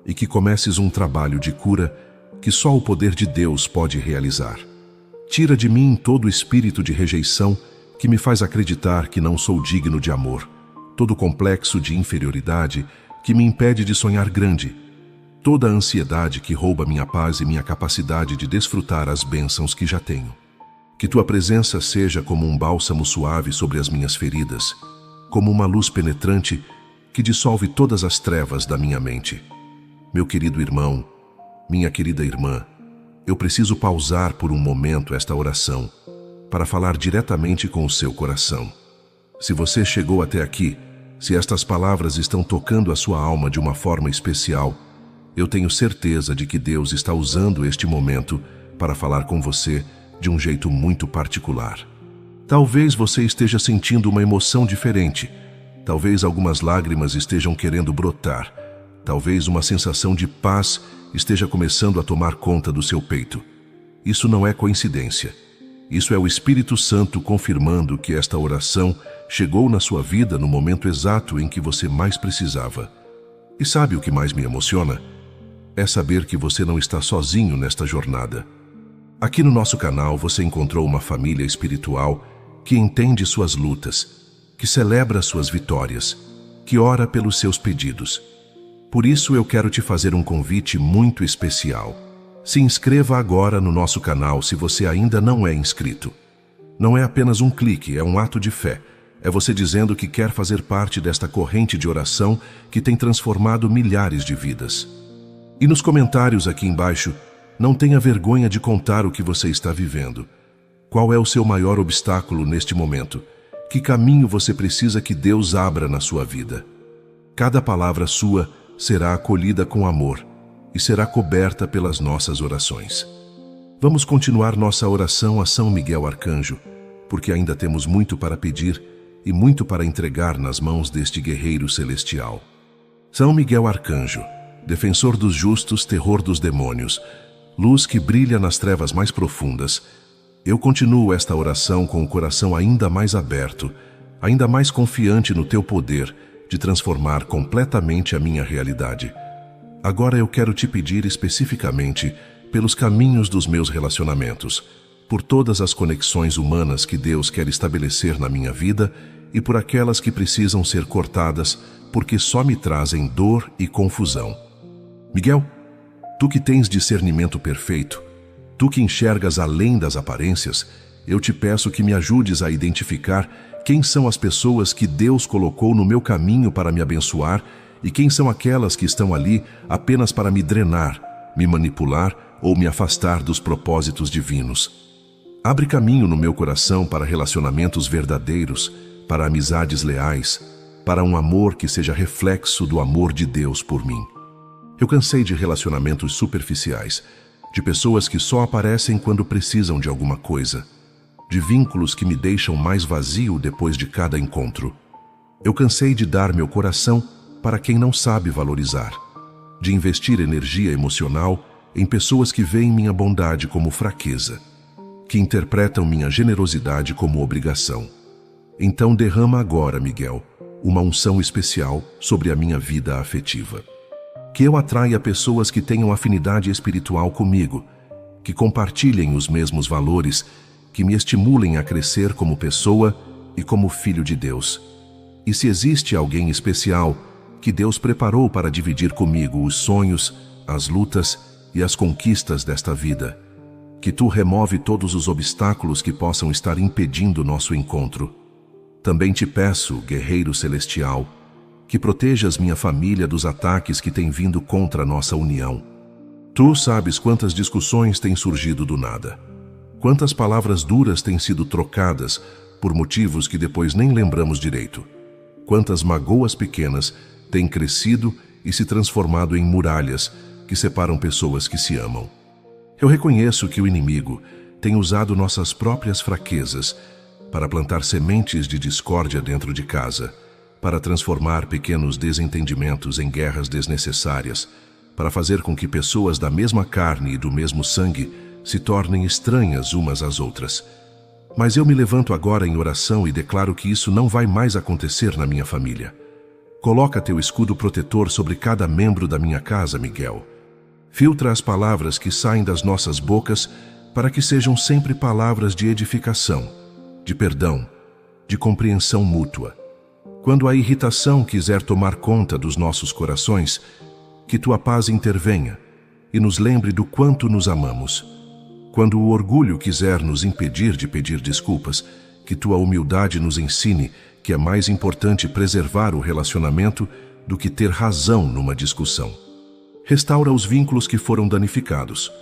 e que comeces um trabalho de cura que só o poder de Deus pode realizar. Tira de mim todo o espírito de rejeição que me faz acreditar que não sou digno de amor, todo o complexo de inferioridade que me impede de sonhar grande, toda a ansiedade que rouba minha paz e minha capacidade de desfrutar as bênçãos que já tenho. Que tua presença seja como um bálsamo suave sobre as minhas feridas, como uma luz penetrante que dissolve todas as trevas da minha mente. Meu querido irmão, minha querida irmã, Eu preciso pausar por um momento esta oração para falar diretamente com o seu coração. Se você chegou até aqui, se estas palavras estão tocando a sua alma de uma forma especial, eu tenho certeza de que Deus está usando este momento para falar com você de um jeito muito particular. Talvez você esteja sentindo uma emoção diferente. Talvez algumas lágrimas estejam querendo brotar. Talvez uma sensação de paz esteja começando a tomar conta do seu peito. Isso não é coincidência. Isso é o Espírito Santo confirmando que esta oração chegou na sua vida no momento exato em que você mais precisava. E sabe o que mais me emociona? É saber que você não está sozinho nesta jornada. Aqui no nosso canal você encontrou uma família espiritual que entende suas lutas, que celebra suas vitórias, que ora pelos seus pedidos. Por isso eu quero te fazer um convite muito especial. Se inscreva agora no nosso canal se você ainda não é inscrito. Não é apenas um clique, é um ato de fé. É você dizendo que quer fazer parte desta corrente de oração que tem transformado milhares de vidas. E nos comentários aqui embaixo, não tenha vergonha de contar o que você está vivendo. Qual é o seu maior obstáculo neste momento? Que caminho você precisa que Deus abra na sua vida? Cada palavra sua será acolhida com amor e será coberta pelas nossas orações. Vamos continuar nossa oração a São Miguel Arcanjo, porque ainda temos muito para pedir e muito para entregar nas mãos deste guerreiro celestial. São Miguel Arcanjo, defensor dos justos, terror dos demônios, luz que brilha nas trevas mais profundas, eu continuo esta oração com o coração ainda mais aberto, ainda mais confiante no teu poder de transformar completamente a minha realidade. Agora eu quero te pedir especificamente pelos caminhos dos meus relacionamentos, por todas as conexões humanas que Deus quer estabelecer na minha vida e por aquelas que precisam ser cortadas porque só me trazem dor e confusão. Miguel, tu que tens discernimento perfeito, tu que enxergas além das aparências, eu te peço que me ajudes a identificar quem são as pessoas que Deus colocou no meu caminho para me abençoar e quem são aquelas que estão ali apenas para me drenar, me manipular ou me afastar dos propósitos divinos. Abre caminho no meu coração para relacionamentos verdadeiros, para amizades leais, para um amor que seja reflexo do amor de Deus por mim. Eu cansei de relacionamentos superficiais, de pessoas que só aparecem quando precisam de alguma coisa, de vínculos que me deixam mais vazio depois de cada encontro. Eu cansei de dar meu coração para quem não sabe valorizar, de investir energia emocional em pessoas que veem minha bondade como fraqueza, que interpretam minha generosidade como obrigação. Então derrama agora, Miguel, uma unção especial sobre a minha vida afetiva. Que eu atraia pessoas que tenham afinidade espiritual comigo, que compartilhem os mesmos valores, que me estimulem a crescer como pessoa e como filho de Deus. E se existe alguém especial que Deus preparou para dividir comigo os sonhos, as lutas e as conquistas desta vida, que tu remove todos os obstáculos que possam estar impedindo nosso encontro. Também te peço, guerreiro celestial, que protejas minha família dos ataques que têm vindo contra a nossa união. Tu sabes quantas discussões têm surgido do nada, quantas palavras duras têm sido trocadas por motivos que depois nem lembramos direito, quantas magoas pequenas têm crescido e se transformado em muralhas que separam pessoas que se amam. Eu reconheço que o inimigo tem usado nossas próprias fraquezas para plantar sementes de discórdia dentro de casa, para transformar pequenos desentendimentos em guerras desnecessárias, para fazer com que pessoas da mesma carne e do mesmo sangue se tornem estranhas umas às outras. Mas eu me levanto agora em oração e declaro que isso não vai mais acontecer na minha família. Coloca teu escudo protetor sobre cada membro da minha casa, Miguel. Filtra as palavras que saem das nossas bocas para que sejam sempre palavras de edificação, de perdão, de compreensão mútua. Quando a irritação quiser tomar conta dos nossos corações, que tua paz intervenha e nos lembre do quanto nos amamos. Quando o orgulho quiser nos impedir de pedir desculpas, que tua humildade nos ensine que é mais importante preservar o relacionamento do que ter razão numa discussão. Restaura os vínculos que foram danificados.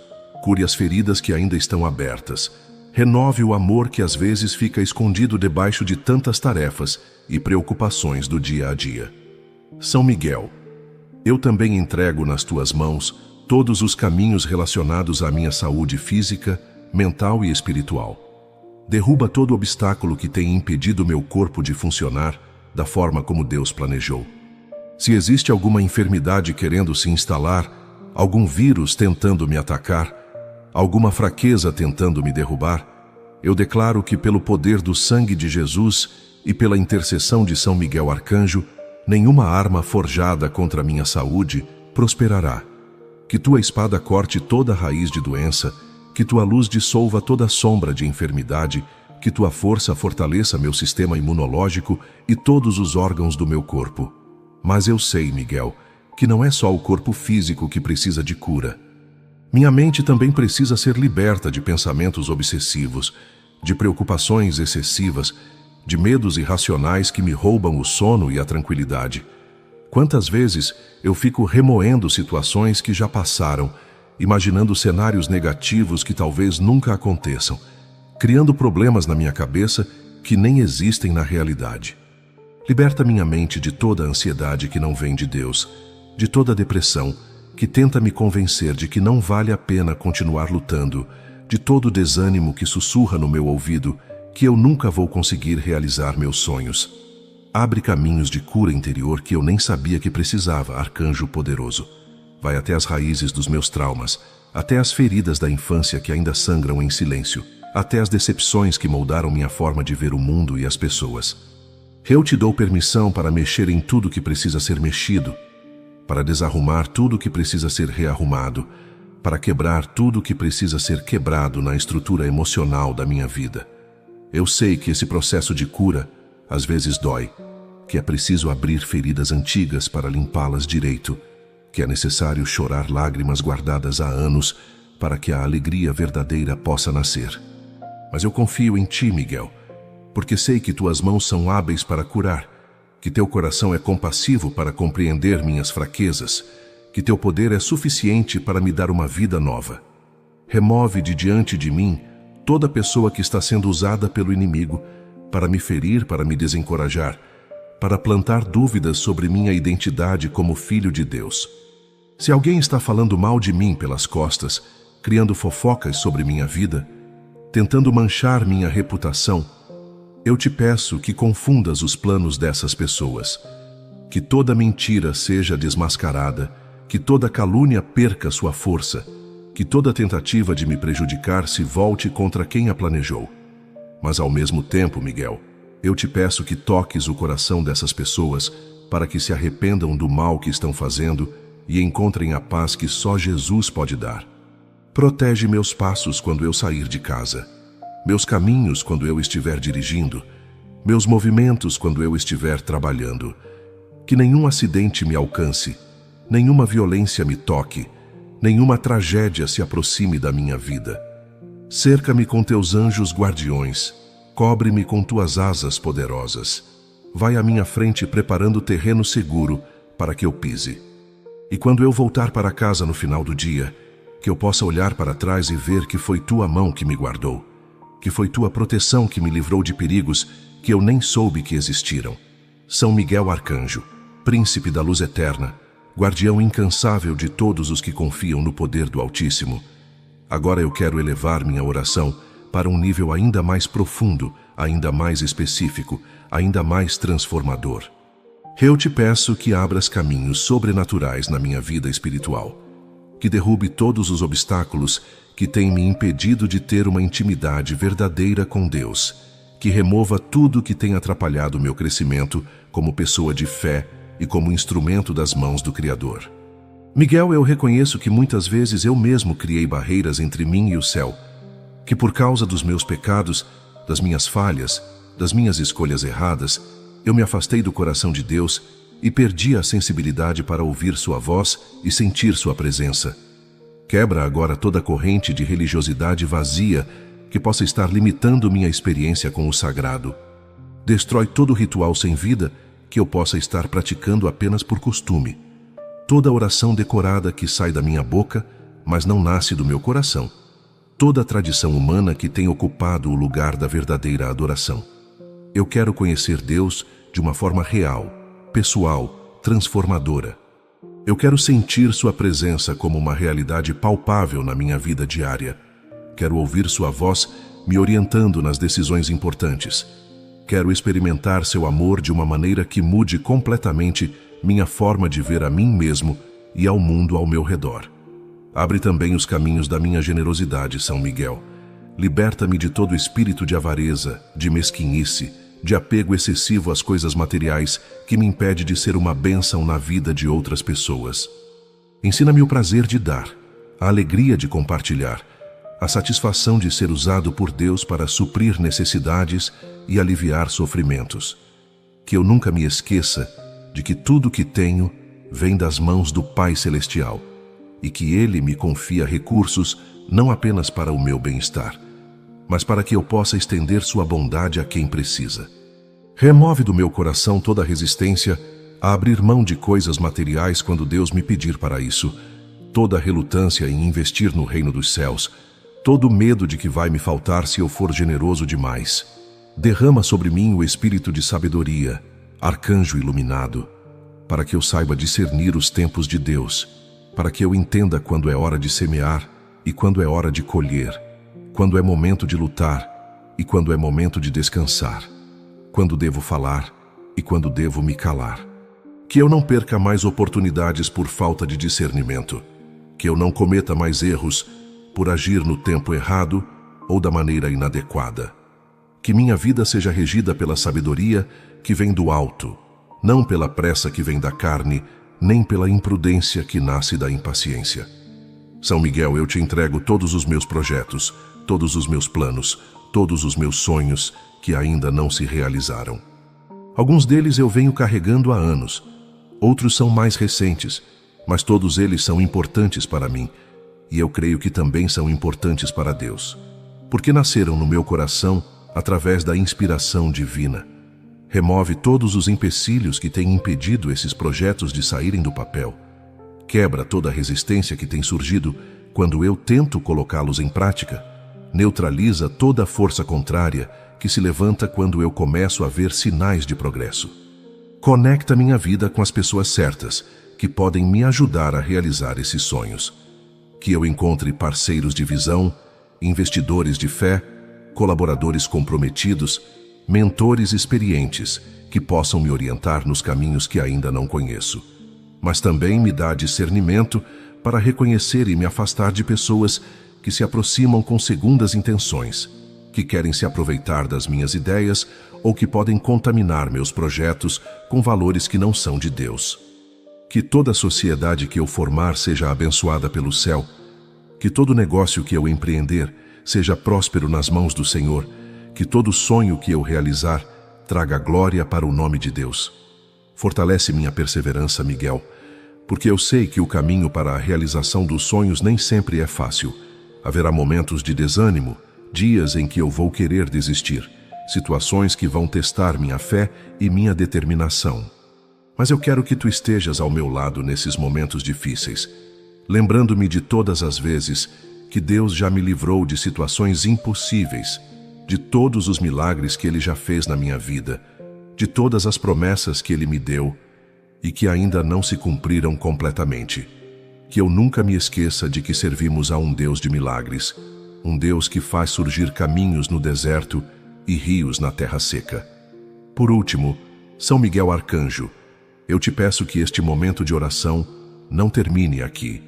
Cure as feridas que ainda estão abertas. Renove o amor que às vezes fica escondido debaixo de tantas tarefas e preocupações do dia a dia. São Miguel, eu também entrego nas tuas mãos todos os caminhos relacionados à minha saúde física, mental e espiritual. Derruba todo obstáculo que tem impedido meu corpo de funcionar da forma como Deus planejou. Se existe alguma enfermidade querendo se instalar, algum vírus tentando me atacar, alguma fraqueza tentando me derrubar, eu declaro que pelo poder do sangue de Jesus e pela intercessão de São Miguel Arcanjo, nenhuma arma forjada contra a minha saúde prosperará. Que tua espada corte toda raiz de doença, que tua luz dissolva toda sombra de enfermidade, que tua força fortaleça meu sistema imunológico e todos os órgãos do meu corpo. Mas eu sei, Miguel, que não é só o corpo físico que precisa de cura. Minha mente também precisa ser liberta de pensamentos obsessivos, de preocupações excessivas, de medos irracionais que me roubam o sono e a tranquilidade. Quantas vezes eu fico remoendo situações que já passaram, imaginando cenários negativos que talvez nunca aconteçam, criando problemas na minha cabeça que nem existem na realidade. Liberta minha mente de toda a ansiedade que não vem de Deus, de toda a depressão que tenta me convencer de que não vale a pena continuar lutando, de todo o desânimo que sussurra no meu ouvido que eu nunca vou conseguir realizar meus sonhos. Abre caminhos de cura interior que eu nem sabia que precisava, Arcanjo poderoso. Vai até as raízes dos meus traumas, até as feridas da infância que ainda sangram em silêncio, até as decepções que moldaram minha forma de ver o mundo e as pessoas. Eu te dou permissão para mexer em tudo que precisa ser mexido, para desarrumar tudo que precisa ser rearrumado, para quebrar tudo que precisa ser quebrado na estrutura emocional da minha vida. Eu sei que esse processo de cura às vezes dói, que é preciso abrir feridas antigas para limpá-las direito, que é necessário chorar lágrimas guardadas há anos para que a alegria verdadeira possa nascer. Mas eu confio em ti, Miguel, porque sei que tuas mãos são hábeis para curar, que teu coração é compassivo para compreender minhas fraquezas, que teu poder é suficiente para me dar uma vida nova. Remove de diante de mim toda pessoa que está sendo usada pelo inimigo para me ferir, para me desencorajar, para plantar dúvidas sobre minha identidade como filho de Deus. Se alguém está falando mal de mim pelas costas, criando fofocas sobre minha vida, tentando manchar minha reputação, eu te peço que confundas os planos dessas pessoas, que toda mentira seja desmascarada, que toda calúnia perca sua força, que toda tentativa de me prejudicar se volte contra quem a planejou. Mas ao mesmo tempo, Miguel, eu te peço que toques o coração dessas pessoas para que se arrependam do mal que estão fazendo e encontrem a paz que só Jesus pode dar. Protege meus passos quando eu sair de casa, meus caminhos quando eu estiver dirigindo, meus movimentos quando eu estiver trabalhando. Que nenhum acidente me alcance, nenhuma violência me toque, nenhuma tragédia se aproxime da minha vida. Cerca-me com teus anjos guardiões, cobre-me com tuas asas poderosas. Vai à minha frente preparando terreno seguro para que eu pise. E quando eu voltar para casa no final do dia, que eu possa olhar para trás e ver que foi tua mão que me guardou, que foi tua proteção que me livrou de perigos que eu nem soube que existiram. São Miguel Arcanjo, príncipe da luz eterna, guardião incansável de todos os que confiam no poder do Altíssimo. Agora eu quero elevar minha oração para um nível ainda mais profundo, ainda mais específico, ainda mais transformador. Eu te peço que abras caminhos sobrenaturais na minha vida espiritual, que derrube todos os obstáculos que têm me impedido de ter uma intimidade verdadeira com Deus, que remova tudo que tem atrapalhado meu crescimento como pessoa de fé e como instrumento das mãos do Criador. Miguel, eu reconheço que muitas vezes eu mesmo criei barreiras entre mim e o céu, que por causa dos meus pecados, das minhas falhas, das minhas escolhas erradas, eu me afastei do coração de Deus e perdi a sensibilidade para ouvir sua voz e sentir sua presença. Quebra agora toda corrente de religiosidade vazia que possa estar limitando minha experiência com o sagrado. Destrói todo ritual sem vida que eu possa estar praticando apenas por costume. Toda oração decorada que sai da minha boca, mas não nasce do meu coração. Toda a tradição humana que tem ocupado o lugar da verdadeira adoração. Eu quero conhecer Deus de uma forma real, pessoal, transformadora. Eu quero sentir sua presença como uma realidade palpável na minha vida diária. Quero ouvir sua voz me orientando nas decisões importantes. Quero experimentar seu amor de uma maneira que mude completamente minha forma de ver a mim mesmo e ao mundo ao meu redor. Abre também os caminhos da minha generosidade, São Miguel. Liberta-me de todo espírito de avareza, de mesquinice, de apego excessivo às coisas materiais que me impede de ser uma bênção na vida de outras pessoas. Ensina-me o prazer de dar, a alegria de compartilhar, a satisfação de ser usado por Deus para suprir necessidades e aliviar sofrimentos. Que eu nunca me esqueça de que tudo o que tenho vem das mãos do Pai Celestial e que Ele me confia recursos não apenas para o meu bem-estar, mas para que eu possa estender sua bondade a quem precisa. Remove do meu coração toda a resistência a abrir mão de coisas materiais quando Deus me pedir para isso, toda a relutância em investir no reino dos céus, todo o medo de que vai me faltar se eu for generoso demais. Derrama sobre mim o espírito de sabedoria, arcanjo iluminado, para que eu saiba discernir os tempos de Deus, para que eu entenda quando é hora de semear e quando é hora de colher, quando é momento de lutar e quando é momento de descansar, quando devo falar e quando devo me calar. Que eu não perca mais oportunidades por falta de discernimento, que eu não cometa mais erros por agir no tempo errado ou da maneira inadequada. Que minha vida seja regida pela sabedoria que vem do alto, não pela pressa que vem da carne, nem pela imprudência que nasce da impaciência. São Miguel, eu te entrego todos os meus projetos, todos os meus planos, todos os meus sonhos que ainda não se realizaram. Alguns deles eu venho carregando há anos, outros são mais recentes, mas todos eles são importantes para mim, e eu creio que também são importantes para Deus, porque nasceram no meu coração através da inspiração divina. Remove todos os empecilhos que têm impedido esses projetos de saírem do papel. Quebra toda a resistência que tem surgido quando eu tento colocá-los em prática. Neutraliza toda a força contrária que se levanta quando eu começo a ver sinais de progresso. Conecta minha vida com as pessoas certas, que podem me ajudar a realizar esses sonhos. Que eu encontre parceiros de visão, investidores de fé, colaboradores comprometidos, mentores experientes que possam me orientar nos caminhos que ainda não conheço. Mas também me dá discernimento para reconhecer e me afastar de pessoas que se aproximam com segundas intenções, que querem se aproveitar das minhas ideias ou que podem contaminar meus projetos com valores que não são de Deus. Que toda a sociedade que eu formar seja abençoada pelo céu, que todo negócio que eu empreender seja próspero nas mãos do Senhor, que todo sonho que eu realizar traga glória para o nome de Deus. Fortalece minha perseverança, Miguel, porque eu sei que o caminho para a realização dos sonhos nem sempre é fácil. Haverá momentos de desânimo, dias em que eu vou querer desistir, situações que vão testar minha fé e minha determinação. Mas eu quero que tu estejas ao meu lado nesses momentos difíceis, lembrando-me de todas as vezes que Deus já me livrou de situações impossíveis, de todos os milagres que Ele já fez na minha vida, de todas as promessas que Ele me deu e que ainda não se cumpriram completamente. Que eu nunca me esqueça de que servimos a um Deus de milagres, um Deus que faz surgir caminhos no deserto e rios na terra seca. Por último, São Miguel Arcanjo, eu te peço que este momento de oração não termine aqui.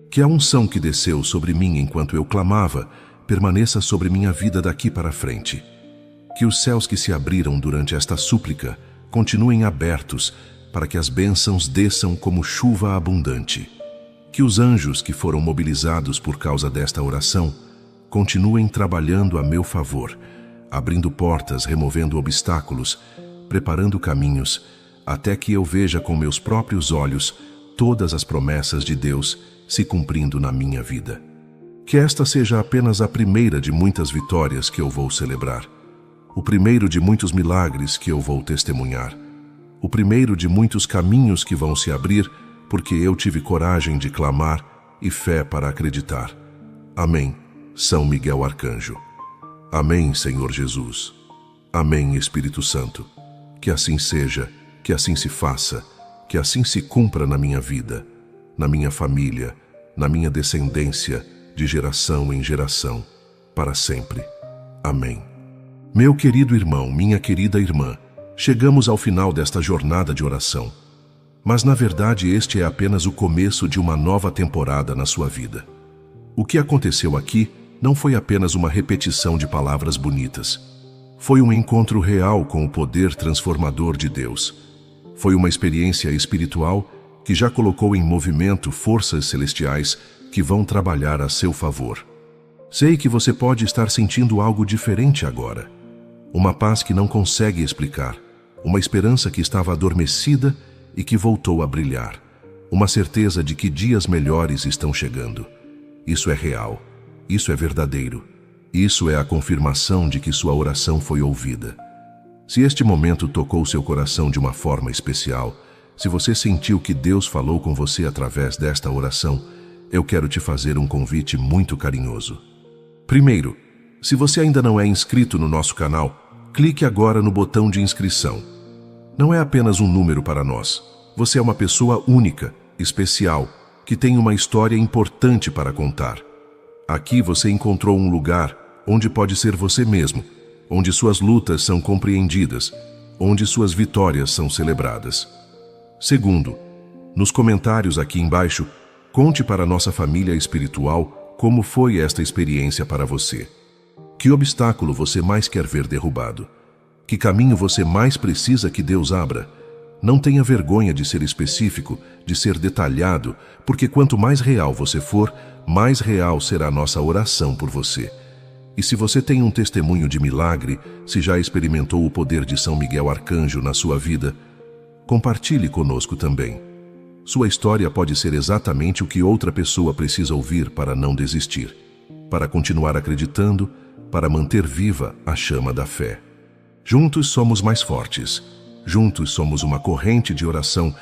Que a unção que desceu sobre mim enquanto eu clamava permaneça sobre minha vida daqui para frente. Que os céus que se abriram durante esta súplica continuem abertos para que as bênçãos desçam como chuva abundante. Que os anjos que foram mobilizados por causa desta oração continuem trabalhando a meu favor, abrindo portas, removendo obstáculos, preparando caminhos, até que eu veja com meus próprios olhos todas as promessas de Deus se cumprindo na minha vida. Que esta seja apenas a primeira de muitas vitórias que eu vou celebrar, o primeiro de muitos milagres que eu vou testemunhar, o primeiro de muitos caminhos que vão se abrir porque eu tive coragem de clamar e fé para acreditar. Amém, São Miguel Arcanjo. Amém, Senhor Jesus. Amém, Espírito Santo. Que assim seja, que assim se faça, que assim se cumpra na minha vida, na minha família, na minha descendência, de geração em geração, para sempre. Amém. Meu querido irmão, minha querida irmã, chegamos ao final desta jornada de oração. Mas na verdade este é apenas o começo de uma nova temporada na sua vida. O que aconteceu aqui não foi apenas uma repetição de palavras bonitas. Foi um encontro real com o poder transformador de Deus. Foi uma experiência espiritual que já colocou em movimento forças celestiais que vão trabalhar a seu favor. Sei que você pode estar sentindo algo diferente agora. Uma paz que não consegue explicar. Uma esperança que estava adormecida e que voltou a brilhar. Uma certeza de que dias melhores estão chegando. Isso é real. Isso é verdadeiro. Isso é a confirmação de que sua oração foi ouvida. Se este momento tocou seu coração de uma forma especial, se você sentiu que Deus falou com você através desta oração, eu quero te fazer um convite muito carinhoso. Primeiro, se você ainda não é inscrito no nosso canal, clique agora no botão de inscrição. Não é apenas um número para nós. Você é uma pessoa única, especial, que tem uma história importante para contar. Aqui você encontrou um lugar onde pode ser você mesmo, onde suas lutas são compreendidas, onde suas vitórias são celebradas. Segundo, nos comentários aqui embaixo, conte para nossa família espiritual como foi esta experiência para você. Que obstáculo você mais quer ver derrubado? Que caminho você mais precisa que Deus abra? Não tenha vergonha de ser específico, de ser detalhado, porque quanto mais real você for, mais real será a nossa oração por você. E se você tem um testemunho de milagre, se já experimentou o poder de São Miguel Arcanjo na sua vida, compartilhe conosco também. Sua história pode ser exatamente o que outra pessoa precisa ouvir para não desistir, para continuar acreditando, para manter viva a chama da fé. Juntos somos mais fortes. Juntos somos uma corrente de oração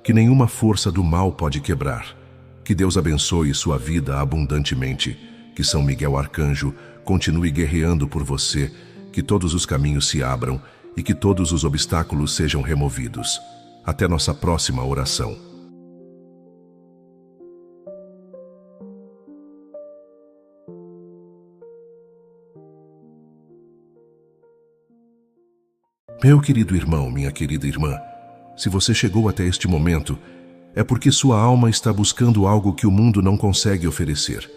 que nenhuma força do mal pode quebrar. Que Deus abençoe sua vida abundantemente. Que São Miguel Arcanjo continue guerreando por você, que todos os caminhos se abram e que todos os obstáculos sejam removidos. Até nossa próxima oração. Meu querido irmão, minha querida irmã, se você chegou até este momento, é porque sua alma está buscando algo que o mundo não consegue oferecer.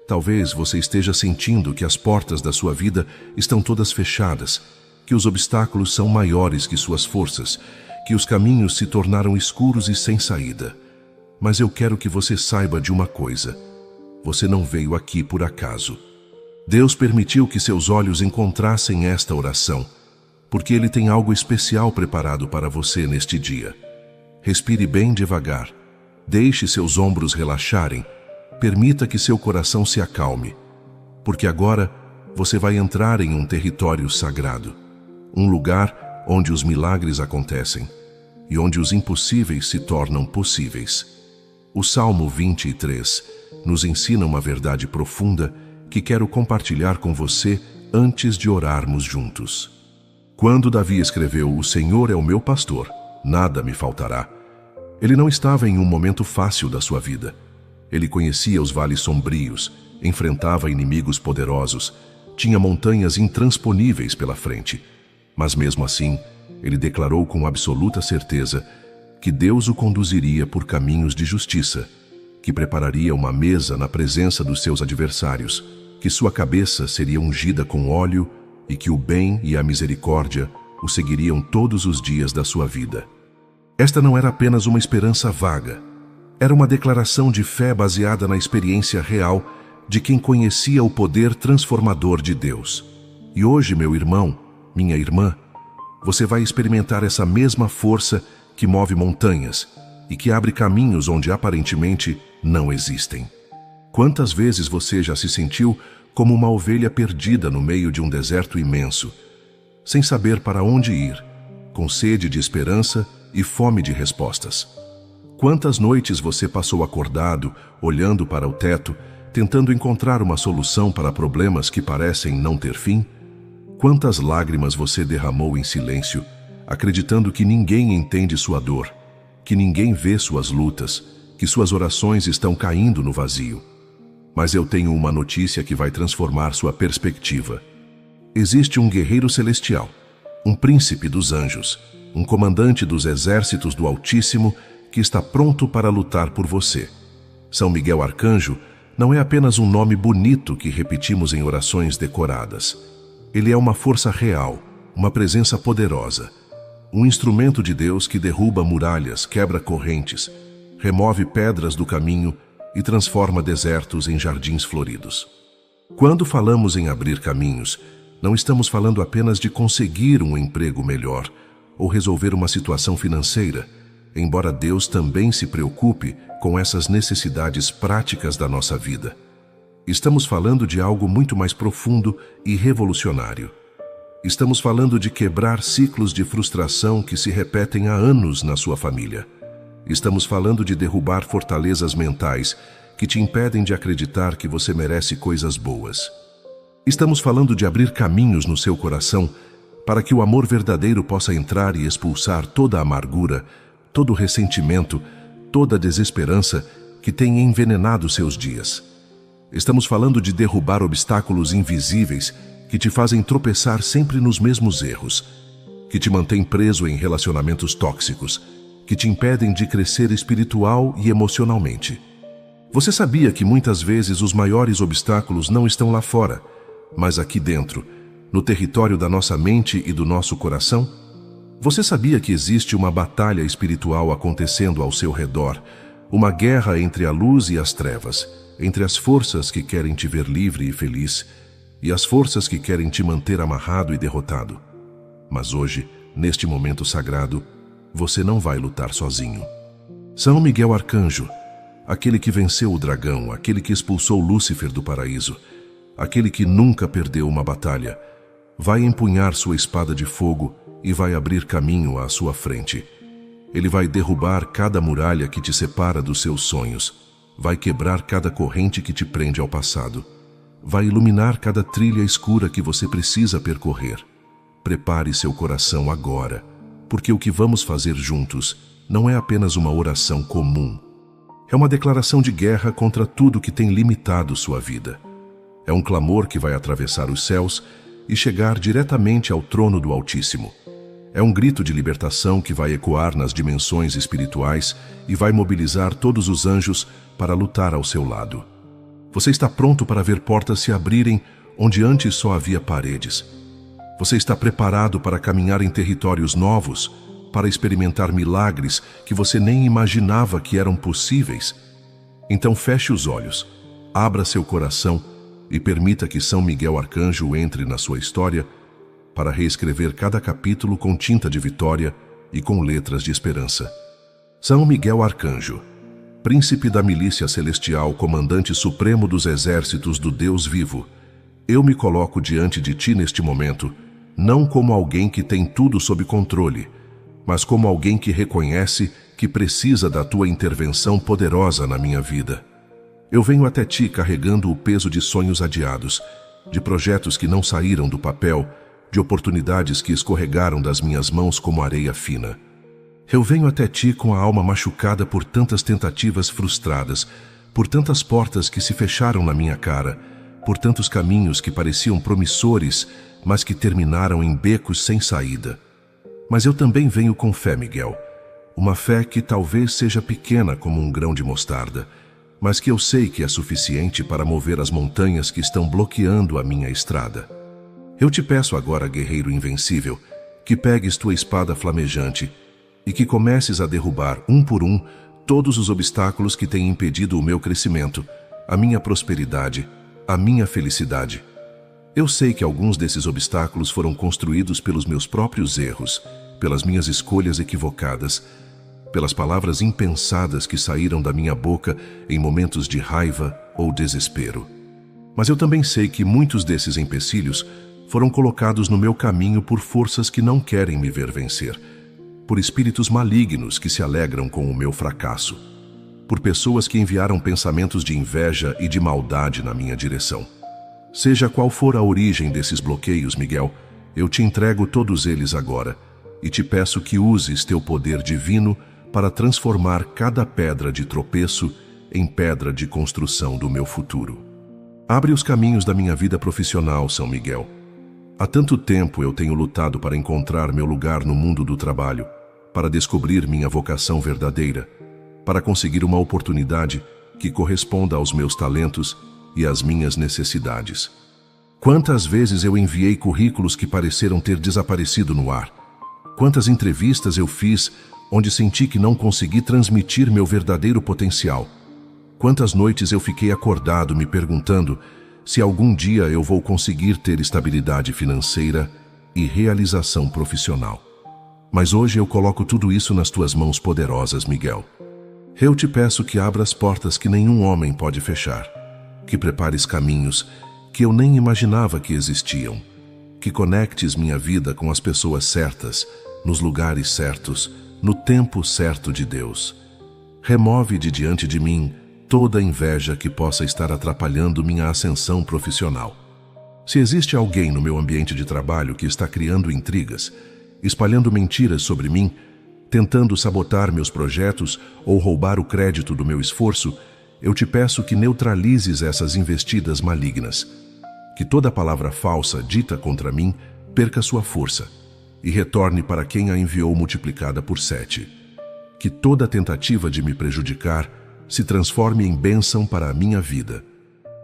Talvez você esteja sentindo que as portas da sua vida estão todas fechadas, que os obstáculos são maiores que suas forças, que os caminhos se tornaram escuros e sem saída. Mas eu quero que você saiba de uma coisa: você não veio aqui por acaso. Deus permitiu que seus olhos encontrassem esta oração, porque Ele tem algo especial preparado para você neste dia. Respire bem devagar, deixe seus ombros relaxarem, permita que seu coração se acalme, porque agora você vai entrar em um território sagrado, um lugar onde os milagres acontecem e onde os impossíveis se tornam possíveis. O Salmo 23 nos ensina uma verdade profunda que quero compartilhar com você antes de orarmos juntos. Quando Davi escreveu "O Senhor é o meu pastor, nada me faltará", ele não estava em um momento fácil da sua vida. Ele conhecia os vales sombrios, enfrentava inimigos poderosos, tinha montanhas intransponíveis pela frente. Mas mesmo assim, ele declarou com absoluta certeza que Deus o conduziria por caminhos de justiça, que prepararia uma mesa na presença dos seus adversários, que sua cabeça seria ungida com óleo e que o bem e a misericórdia o seguiriam todos os dias da sua vida. Esta não era apenas uma esperança vaga. Era uma declaração de fé baseada na experiência real de quem conhecia o poder transformador de Deus. E hoje, meu irmão, minha irmã, você vai experimentar essa mesma força que move montanhas e que abre caminhos onde aparentemente não existem. Quantas vezes você já se sentiu como uma ovelha perdida no meio de um deserto imenso, sem saber para onde ir, com sede de esperança e fome de respostas? Quantas noites você passou acordado, olhando para o teto, tentando encontrar uma solução para problemas que parecem não ter fim? Quantas lágrimas você derramou em silêncio, acreditando que ninguém entende sua dor, que ninguém vê suas lutas, que suas orações estão caindo no vazio? Mas eu tenho uma notícia que vai transformar sua perspectiva. Existe um guerreiro celestial, um príncipe dos anjos, um comandante dos exércitos do Altíssimo que está pronto para lutar por você. São Miguel Arcanjo não é apenas um nome bonito que repetimos em orações decoradas. Ele é uma força real, uma presença poderosa, um instrumento de Deus que derruba muralhas, quebra correntes, remove pedras do caminho e transforma desertos em jardins floridos. Quando falamos em abrir caminhos, não estamos falando apenas de conseguir um emprego melhor ou resolver uma situação financeira, embora Deus também se preocupe com essas necessidades práticas da nossa vida. Estamos falando de algo muito mais profundo e revolucionário. Estamos falando de quebrar ciclos de frustração que se repetem há anos na sua família. Estamos falando de derrubar fortalezas mentais que te impedem de acreditar que você merece coisas boas. Estamos falando de abrir caminhos no seu coração para que o amor verdadeiro possa entrar e expulsar toda a amargura, todo o ressentimento, toda a desesperança que tem envenenado seus dias. Estamos falando de derrubar obstáculos invisíveis que te fazem tropeçar sempre nos mesmos erros, que te mantêm preso em relacionamentos tóxicos, que te impedem de crescer espiritual e emocionalmente. Você sabia que muitas vezes os maiores obstáculos não estão lá fora, mas aqui dentro, no território da nossa mente e do nosso coração? Você sabia que existe uma batalha espiritual acontecendo ao seu redor, uma guerra entre a luz e as trevas, entre as forças que querem te ver livre e feliz e as forças que querem te manter amarrado e derrotado? Mas hoje, neste momento sagrado, você não vai lutar sozinho. São Miguel Arcanjo, aquele que venceu o dragão, aquele que expulsou Lúcifer do paraíso, aquele que nunca perdeu uma batalha, vai empunhar sua espada de fogo e vai abrir caminho à sua frente. Ele vai derrubar cada muralha que te separa dos seus sonhos, vai quebrar cada corrente que te prende ao passado, vai iluminar cada trilha escura que você precisa percorrer. Prepare seu coração agora, porque o que vamos fazer juntos não é apenas uma oração comum. É uma declaração de guerra contra tudo que tem limitado sua vida. É um clamor que vai atravessar os céus e chegar diretamente ao trono do Altíssimo. É um grito de libertação que vai ecoar nas dimensões espirituais e vai mobilizar todos os anjos para lutar ao seu lado. Você está pronto para ver portas se abrirem onde antes só havia paredes. Você está preparado para caminhar em territórios novos, para experimentar milagres que você nem imaginava que eram possíveis? Então feche os olhos, abra seu coração e permita que São Miguel Arcanjo entre na sua história para reescrever cada capítulo com tinta de vitória e com letras de esperança. São Miguel Arcanjo, príncipe da milícia celestial, comandante supremo dos exércitos do Deus vivo, eu me coloco diante de ti neste momento, não como alguém que tem tudo sob controle, mas como alguém que reconhece que precisa da tua intervenção poderosa na minha vida. Eu venho até ti carregando o peso de sonhos adiados, de projetos que não saíram do papel, de oportunidades que escorregaram das minhas mãos como areia fina. Eu venho até ti com a alma machucada por tantas tentativas frustradas, por tantas portas que se fecharam na minha cara, por tantos caminhos que pareciam promissores, mas que terminaram em becos sem saída. Mas eu também venho com fé, Miguel, uma fé que talvez seja pequena como um grão de mostarda, mas que eu sei que é suficiente para mover as montanhas que estão bloqueando a minha estrada. Eu te peço agora, guerreiro invencível, que pegues tua espada flamejante e que comeces a derrubar, um por um, todos os obstáculos que têm impedido o meu crescimento, a minha prosperidade, a minha felicidade. Eu sei que alguns desses obstáculos foram construídos pelos meus próprios erros, pelas minhas escolhas equivocadas, pelas palavras impensadas que saíram da minha boca em momentos de raiva ou desespero. Mas eu também sei que muitos desses empecilhos foram colocados no meu caminho por forças que não querem me ver vencer, por espíritos malignos que se alegram com o meu fracasso, por pessoas que enviaram pensamentos de inveja e de maldade na minha direção. Seja qual for a origem desses bloqueios, Miguel, eu te entrego todos eles agora e te peço que uses teu poder divino para transformar cada pedra de tropeço em pedra de construção do meu futuro. Abre os caminhos da minha vida profissional, São Miguel. Há tanto tempo eu tenho lutado para encontrar meu lugar no mundo do trabalho, para descobrir minha vocação verdadeira, para conseguir uma oportunidade que corresponda aos meus talentos e às minhas necessidades. Quantas vezes eu enviei currículos que pareceram ter desaparecido no ar? Quantas entrevistas eu fiz onde senti que não consegui transmitir meu verdadeiro potencial? Quantas noites eu fiquei acordado me perguntando se algum dia eu vou conseguir ter estabilidade financeira e realização profissional. Mas hoje eu coloco tudo isso nas tuas mãos poderosas, Miguel. Eu te peço que abras portas que nenhum homem pode fechar, que prepares caminhos que eu nem imaginava que existiam, que conectes minha vida com as pessoas certas, nos lugares certos, no tempo certo de Deus. Remove de diante de mim toda a inveja que possa estar atrapalhando minha ascensão profissional. Se existe alguém no meu ambiente de trabalho que está criando intrigas, espalhando mentiras sobre mim, tentando sabotar meus projetos ou roubar o crédito do meu esforço, eu te peço que neutralizes essas investidas malignas. Que toda palavra falsa dita contra mim perca sua força e retorne para quem a enviou multiplicada por 7. Que toda tentativa de me prejudicar se transforme em bênção para a minha vida.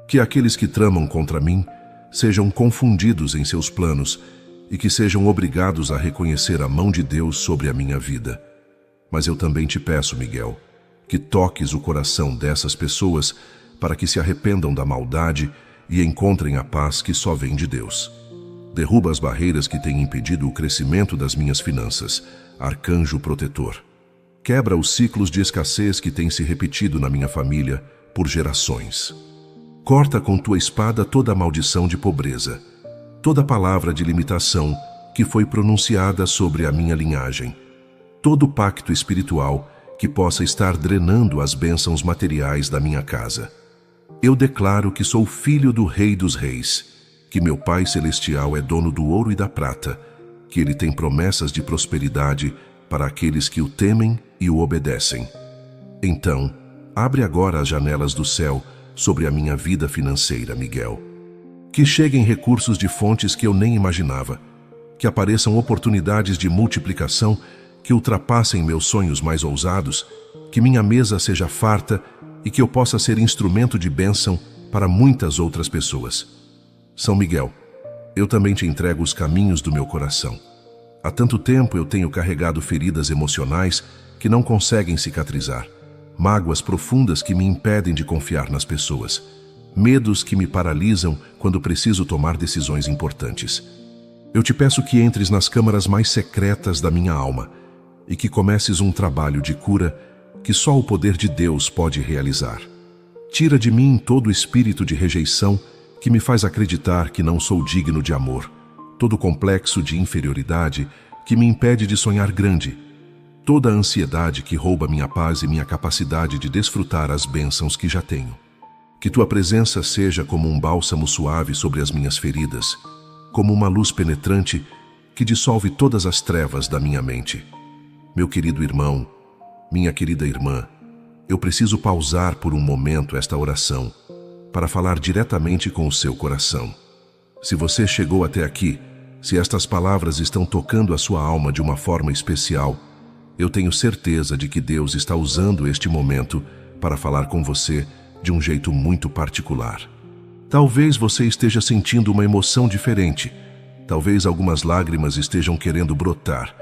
Que aqueles que tramam contra mim sejam confundidos em seus planos e que sejam obrigados a reconhecer a mão de Deus sobre a minha vida. Mas eu também te peço, Miguel, que toques o coração dessas pessoas para que se arrependam da maldade e encontrem a paz que só vem de Deus. Derruba as barreiras que têm impedido o crescimento das minhas finanças, arcanjo protetor. Quebra os ciclos de escassez que têm se repetido na minha família por gerações. Corta com tua espada toda a maldição de pobreza, toda palavra de limitação que foi pronunciada sobre a minha linhagem, todo pacto espiritual que possa estar drenando as bênçãos materiais da minha casa. Eu declaro que sou filho do Rei dos Reis, que meu Pai Celestial é dono do ouro e da prata, que Ele tem promessas de prosperidade para aqueles que o temem e o obedecem. Então, abre agora as janelas do céu sobre a minha vida financeira, Miguel. Que cheguem recursos de fontes que eu nem imaginava, que apareçam oportunidades de multiplicação que ultrapassem meus sonhos mais ousados, que minha mesa seja farta e que eu possa ser instrumento de bênção para muitas outras pessoas. São Miguel, eu também te entrego os caminhos do meu coração. Há tanto tempo eu tenho carregado feridas emocionais que não conseguem cicatrizar, mágoas profundas que me impedem de confiar nas pessoas, medos que me paralisam quando preciso tomar decisões importantes. Eu te peço que entres nas câmaras mais secretas da minha alma e que comeces um trabalho de cura que só o poder de Deus pode realizar. Tira de mim todo o espírito de rejeição que me faz acreditar que não sou digno de amor, todo o complexo de inferioridade que me impede de sonhar grande, toda a ansiedade que rouba minha paz e minha capacidade de desfrutar as bênçãos que já tenho. Que tua presença seja como um bálsamo suave sobre as minhas feridas, como uma luz penetrante que dissolve todas as trevas da minha mente. Meu querido irmão, minha querida irmã, eu preciso pausar por um momento esta oração para falar diretamente com o seu coração. Se você chegou até aqui, se estas palavras estão tocando a sua alma de uma forma especial, eu tenho certeza de que Deus está usando este momento para falar com você de um jeito muito particular. Talvez você esteja sentindo uma emoção diferente, talvez algumas lágrimas estejam querendo brotar,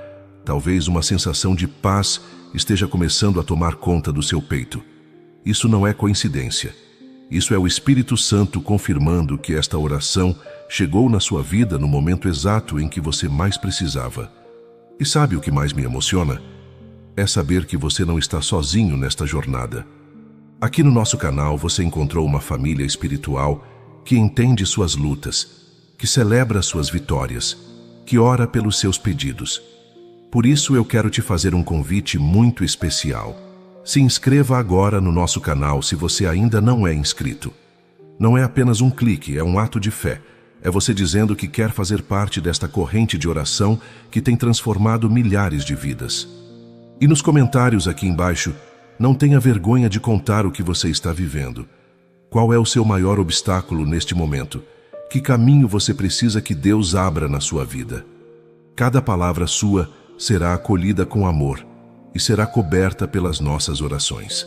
talvez uma sensação de paz esteja começando a tomar conta do seu peito. Isso não é coincidência. Isso é o Espírito Santo confirmando que esta oração chegou na sua vida no momento exato em que você mais precisava. E sabe o que mais me emociona? É saber que você não está sozinho nesta jornada. Aqui no nosso canal você encontrou uma família espiritual que entende suas lutas, que celebra suas vitórias, que ora pelos seus pedidos. Por isso eu quero te fazer um convite muito especial. Se inscreva agora no nosso canal se você ainda não é inscrito. Não é apenas um clique, é um ato de fé. É você dizendo que quer fazer parte desta corrente de oração que tem transformado milhares de vidas. E nos comentários aqui embaixo, não tenha vergonha de contar o que você está vivendo. Qual é o seu maior obstáculo neste momento? Que caminho você precisa que Deus abra na sua vida? Cada palavra sua será acolhida com amor e será coberta pelas nossas orações.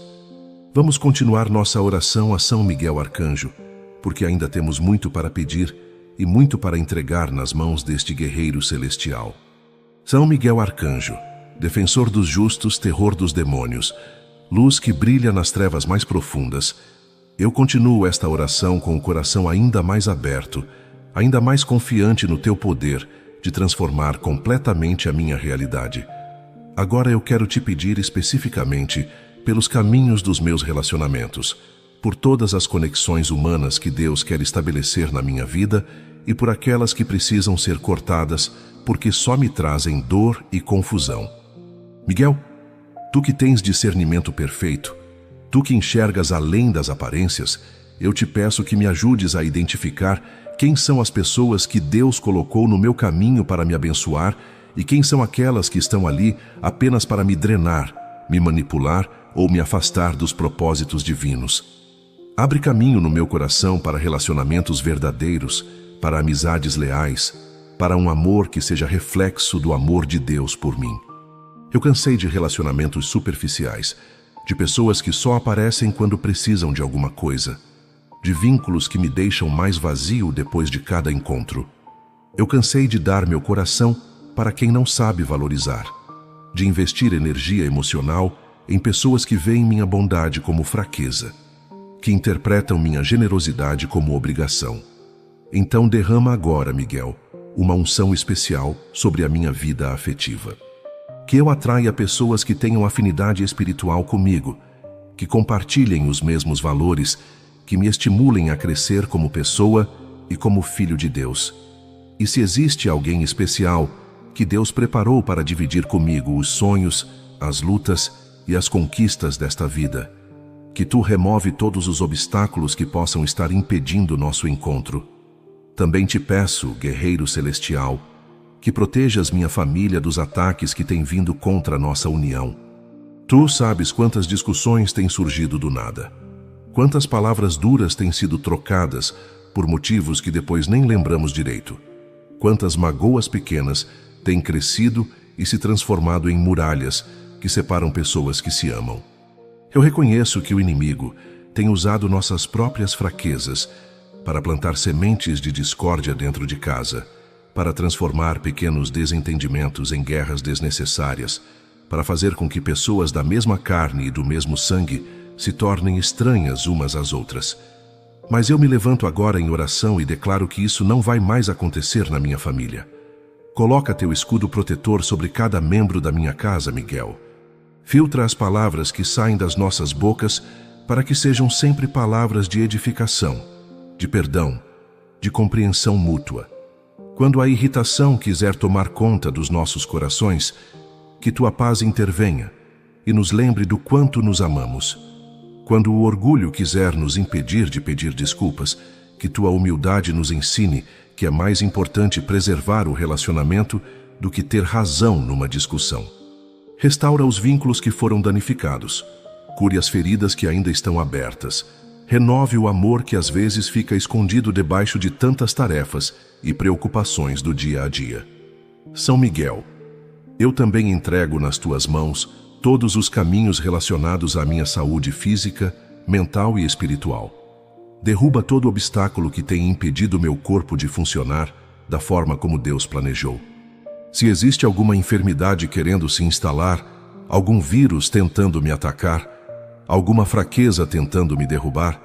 Vamos continuar nossa oração a São Miguel Arcanjo, porque ainda temos muito para pedir e muito para entregar nas mãos deste guerreiro celestial. São Miguel Arcanjo, defensor dos justos, terror dos demônios, luz que brilha nas trevas mais profundas, eu continuo esta oração com o coração ainda mais aberto, ainda mais confiante no teu poder de transformar completamente a minha realidade. Agora eu quero te pedir especificamente pelos caminhos dos meus relacionamentos, por todas as conexões humanas que Deus quer estabelecer na minha vida e por aquelas que precisam ser cortadas porque só me trazem dor e confusão. Miguel, tu que tens discernimento perfeito, tu que enxergas além das aparências, eu te peço que me ajudes a identificar quem são as pessoas que Deus colocou no meu caminho para me abençoar e quem são aquelas que estão ali apenas para me drenar, me manipular ou me afastar dos propósitos divinos. Abre caminho no meu coração para relacionamentos verdadeiros, para amizades leais, para um amor que seja reflexo do amor de Deus por mim. Eu cansei de relacionamentos superficiais, de pessoas que só aparecem quando precisam de alguma coisa, de vínculos que me deixam mais vazio depois de cada encontro. Eu cansei de dar meu coração para quem não sabe valorizar, de investir energia emocional em pessoas que veem minha bondade como fraqueza, que interpretam minha generosidade como obrigação. Então derrama agora, Miguel, uma unção especial sobre a minha vida afetiva. Que eu atraia pessoas que tenham afinidade espiritual comigo, que compartilhem os mesmos valores, que me estimulem a crescer como pessoa e como filho de Deus. E se existe alguém especial que Deus preparou para dividir comigo os sonhos, as lutas e as conquistas desta vida, que tu remove todos os obstáculos que possam estar impedindo nosso encontro. Também te peço, guerreiro celestial, que protejas minha família dos ataques que têm vindo contra nossa união. Tu sabes quantas discussões têm surgido do nada, quantas palavras duras têm sido trocadas por motivos que depois nem lembramos direito, quantas magoas pequenas têm crescido e se transformado em muralhas que separam pessoas que se amam. Eu reconheço que o inimigo tem usado nossas próprias fraquezas para plantar sementes de discórdia dentro de casa, para transformar pequenos desentendimentos em guerras desnecessárias, para fazer com que pessoas da mesma carne e do mesmo sangue se tornem estranhas umas às outras. Mas eu me levanto agora em oração e declaro que isso não vai mais acontecer na minha família. Coloca teu escudo protetor sobre cada membro da minha casa, Miguel. Filtra as palavras que saem das nossas bocas para que sejam sempre palavras de edificação, de perdão, de compreensão mútua. Quando a irritação quiser tomar conta dos nossos corações, que tua paz intervenha e nos lembre do quanto nos amamos. Quando o orgulho quiser nos impedir de pedir desculpas, que tua humildade nos ensine que é mais importante preservar o relacionamento do que ter razão numa discussão. Restaura os vínculos que foram danificados, cure as feridas que ainda estão abertas, renove o amor que às vezes fica escondido debaixo de tantas tarefas e preocupações do dia a dia. São Miguel, eu também entrego nas tuas mãos todos os caminhos relacionados à minha saúde física, mental e espiritual. Derruba todo obstáculo que tem impedido meu corpo de funcionar da forma como Deus planejou. Se existe alguma enfermidade querendo se instalar, algum vírus tentando me atacar, alguma fraqueza tentando me derrubar,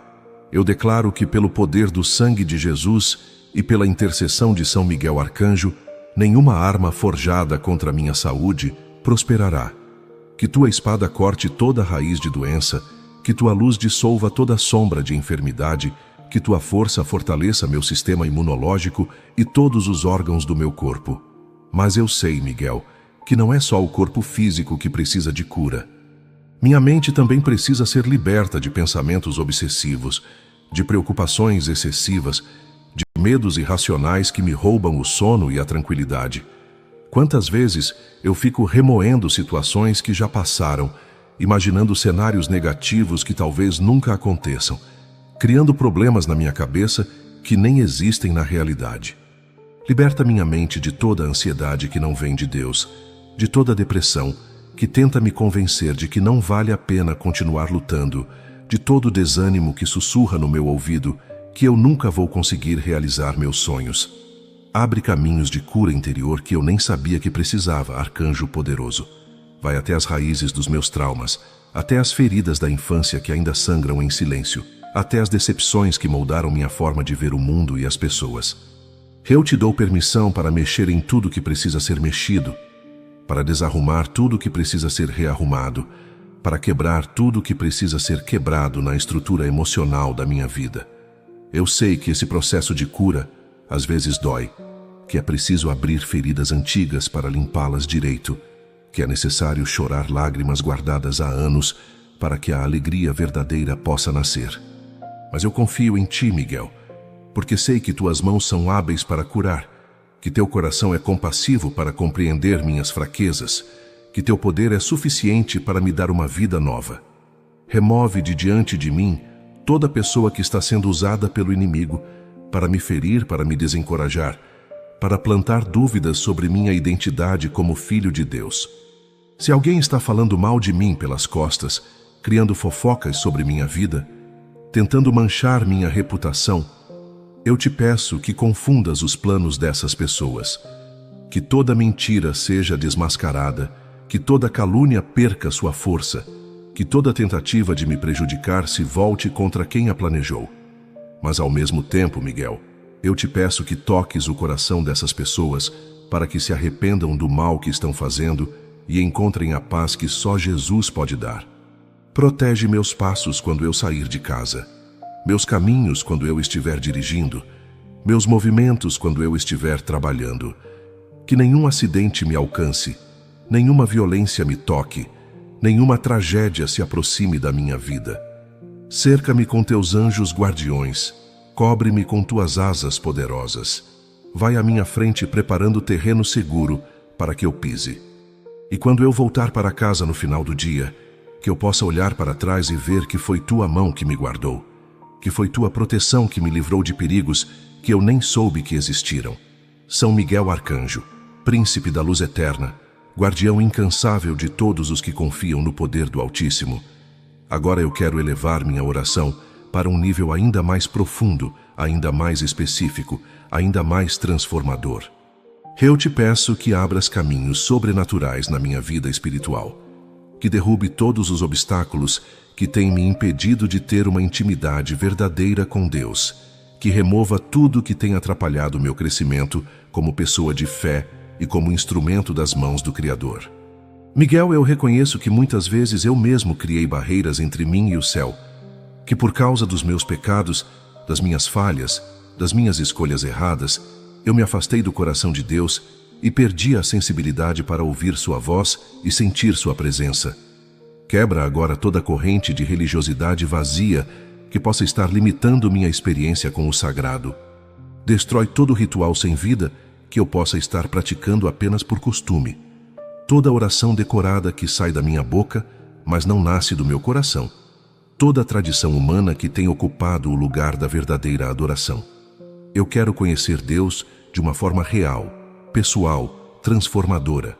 eu declaro que pelo poder do sangue de Jesus e pela intercessão de São Miguel Arcanjo, nenhuma arma forjada contra a minha saúde prosperará. Que tua espada corte toda a raiz de doença, que tua luz dissolva toda sombra de enfermidade, que tua força fortaleça meu sistema imunológico e todos os órgãos do meu corpo. Mas eu sei, Miguel, que não é só o corpo físico que precisa de cura. Minha mente também precisa ser liberta de pensamentos obsessivos, de preocupações excessivas, de medos irracionais que me roubam o sono e a tranquilidade. Quantas vezes eu fico remoendo situações que já passaram, imaginando cenários negativos que talvez nunca aconteçam, criando problemas na minha cabeça que nem existem na realidade. Liberta minha mente de toda a ansiedade que não vem de Deus, de toda a depressão que tenta me convencer de que não vale a pena continuar lutando, de todo o desânimo que sussurra no meu ouvido que eu nunca vou conseguir realizar meus sonhos. Abre caminhos de cura interior que eu nem sabia que precisava, arcanjo poderoso. Vai até as raízes dos meus traumas, até as feridas da infância que ainda sangram em silêncio, até as decepções que moldaram minha forma de ver o mundo e as pessoas. Eu te dou permissão para mexer em tudo que precisa ser mexido, para desarrumar tudo que precisa ser rearrumado, para quebrar tudo que precisa ser quebrado na estrutura emocional da minha vida. Eu sei que esse processo de cura às vezes dói, que é preciso abrir feridas antigas para limpá-las direito, que é necessário chorar lágrimas guardadas há anos para que a alegria verdadeira possa nascer. Mas eu confio em ti, Miguel, porque sei que tuas mãos são hábeis para curar, que teu coração é compassivo para compreender minhas fraquezas, que teu poder é suficiente para me dar uma vida nova. Remove de diante de mim toda pessoa que está sendo usada pelo inimigo para me ferir, para me desencorajar, para plantar dúvidas sobre minha identidade como filho de Deus. Se alguém está falando mal de mim pelas costas, criando fofocas sobre minha vida, tentando manchar minha reputação, eu te peço que confundas os planos dessas pessoas, que toda mentira seja desmascarada, que toda calúnia perca sua força, que toda tentativa de me prejudicar se volte contra quem a planejou. Mas ao mesmo tempo, Miguel, eu te peço que toques o coração dessas pessoas para que se arrependam do mal que estão fazendo e encontrem a paz que só Jesus pode dar. Protege meus passos quando eu sair de casa, meus caminhos quando eu estiver dirigindo, meus movimentos quando eu estiver trabalhando. Que nenhum acidente me alcance, nenhuma violência me toque, nenhuma tragédia se aproxime da minha vida. Cerca-me com teus anjos guardiões, cobre-me com tuas asas poderosas. Vai à minha frente preparando terreno seguro para que eu pise. E quando eu voltar para casa no final do dia, que eu possa olhar para trás e ver que foi tua mão que me guardou, que foi tua proteção que me livrou de perigos que eu nem soube que existiram. São Miguel Arcanjo, príncipe da luz eterna, guardião incansável de todos os que confiam no poder do Altíssimo. Agora eu quero elevar minha oração para um nível ainda mais profundo, ainda mais específico, ainda mais transformador. Eu te peço que abras caminhos sobrenaturais na minha vida espiritual, que derrube todos os obstáculos que têm me impedido de ter uma intimidade verdadeira com Deus, que remova tudo que tem atrapalhado meu crescimento como pessoa de fé e como instrumento das mãos do Criador. Miguel, eu reconheço que muitas vezes eu mesmo criei barreiras entre mim e o céu, que por causa dos meus pecados, das minhas falhas, das minhas escolhas erradas, eu me afastei do coração de Deus e perdi a sensibilidade para ouvir sua voz e sentir sua presença. Quebra agora toda corrente de religiosidade vazia que possa estar limitando minha experiência com o sagrado. Destrói todo ritual sem vida que eu possa estar praticando apenas por costume. Toda oração decorada que sai da minha boca, mas não nasce do meu coração. Toda tradição humana que tem ocupado o lugar da verdadeira adoração. Eu quero conhecer Deus de uma forma real, pessoal, transformadora.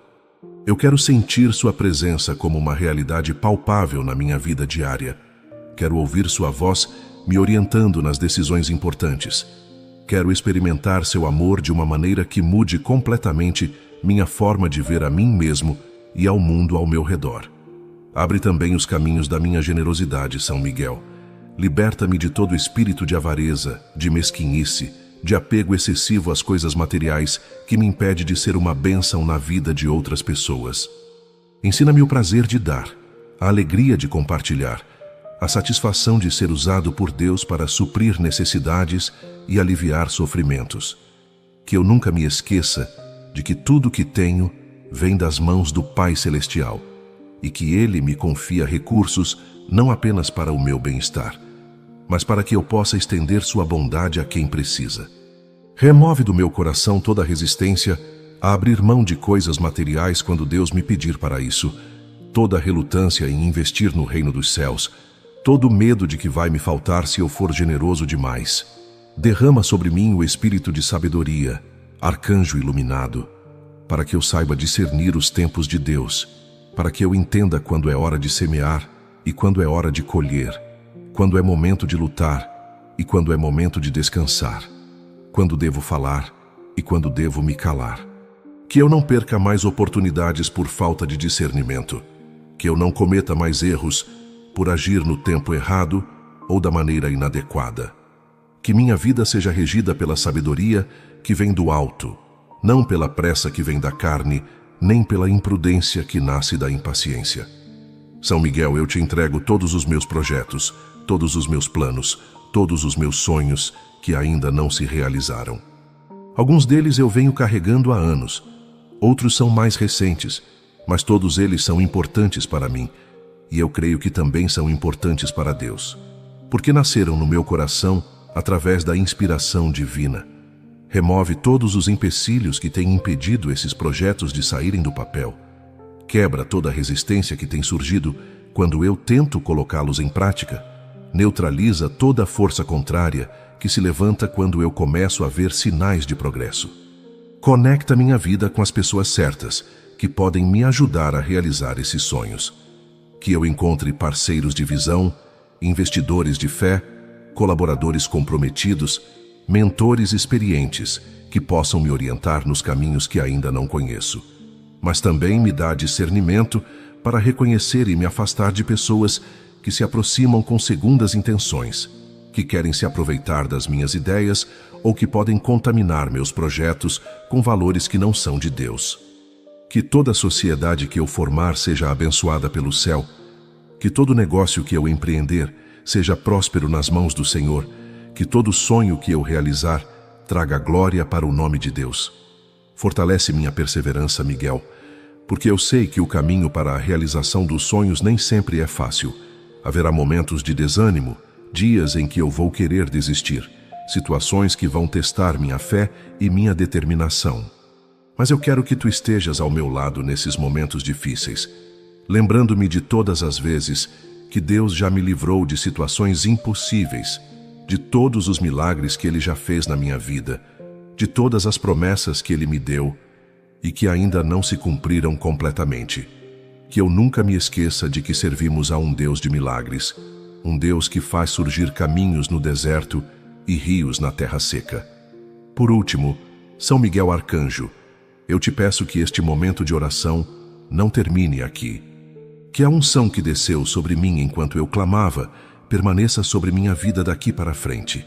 Eu quero sentir sua presença como uma realidade palpável na minha vida diária. Quero ouvir sua voz me orientando nas decisões importantes. Quero experimentar seu amor de uma maneira que mude completamente minha forma de ver a mim mesmo e ao mundo ao meu redor. Abre também os caminhos da minha generosidade, São Miguel. Liberta-me de todo espírito de avareza, de mesquinice, de apego excessivo às coisas materiais que me impede de ser uma bênção na vida de outras pessoas. Ensina-me o prazer de dar, a alegria de compartilhar, a satisfação de ser usado por Deus para suprir necessidades e aliviar sofrimentos. Que eu nunca me esqueça de que tudo que tenho vem das mãos do Pai Celestial e que Ele me confia recursos não apenas para o meu bem-estar, mas para que eu possa estender sua bondade a quem precisa. Remove do meu coração toda resistência a abrir mão de coisas materiais quando Deus me pedir para isso, toda relutância em investir no reino dos céus, todo medo de que vai me faltar se eu for generoso demais. Derrama sobre mim o espírito de sabedoria, arcanjo iluminado, para que eu saiba discernir os tempos de Deus, para que eu entenda quando é hora de semear e quando é hora de colher, quando é momento de lutar e quando é momento de descansar, quando devo falar e quando devo me calar. Que eu não perca mais oportunidades por falta de discernimento, que eu não cometa mais erros por agir no tempo errado ou da maneira inadequada. Que minha vida seja regida pela sabedoria que vem do alto, não pela pressa que vem da carne, nem pela imprudência que nasce da impaciência. São Miguel, eu te entrego todos os meus projetos, todos os meus planos, todos os meus sonhos que ainda não se realizaram. Alguns deles eu venho carregando há anos, outros são mais recentes, mas todos eles são importantes para mim, e eu creio que também são importantes para Deus, porque nasceram no meu coração através da inspiração divina. Remove todos os empecilhos que têm impedido esses projetos de saírem do papel. Quebra toda a resistência que tem surgido quando eu tento colocá-los em prática. Neutraliza toda a força contrária que se levanta quando eu começo a ver sinais de progresso. Conecta minha vida com as pessoas certas, que podem me ajudar a realizar esses sonhos. Que eu encontre parceiros de visão, investidores de fé, colaboradores comprometidos, mentores experientes que possam me orientar nos caminhos que ainda não conheço. Mas também me dá discernimento para reconhecer e me afastar de pessoas que se aproximam com segundas intenções, que querem se aproveitar das minhas ideias ou que podem contaminar meus projetos com valores que não são de Deus. Que toda a sociedade que eu formar seja abençoada pelo céu, que todo negócio que eu empreender seja próspero nas mãos do Senhor, que todo sonho que eu realizar traga glória para o nome de Deus. Fortalece minha perseverança, Miguel, porque eu sei que o caminho para a realização dos sonhos nem sempre é fácil. Haverá momentos de desânimo, dias em que eu vou querer desistir, situações que vão testar minha fé e minha determinação. Mas eu quero que tu estejas ao meu lado nesses momentos difíceis, lembrando-me de todas as vezes que Deus já me livrou de situações impossíveis, de todos os milagres que Ele já fez na minha vida, de todas as promessas que Ele me deu e que ainda não se cumpriram completamente. Que eu nunca me esqueça de que servimos a um Deus de milagres, um Deus que faz surgir caminhos no deserto e rios na terra seca. Por último, São Miguel Arcanjo, eu te peço que este momento de oração não termine aqui. Que a unção que desceu sobre mim enquanto eu clamava permaneça sobre minha vida daqui para frente.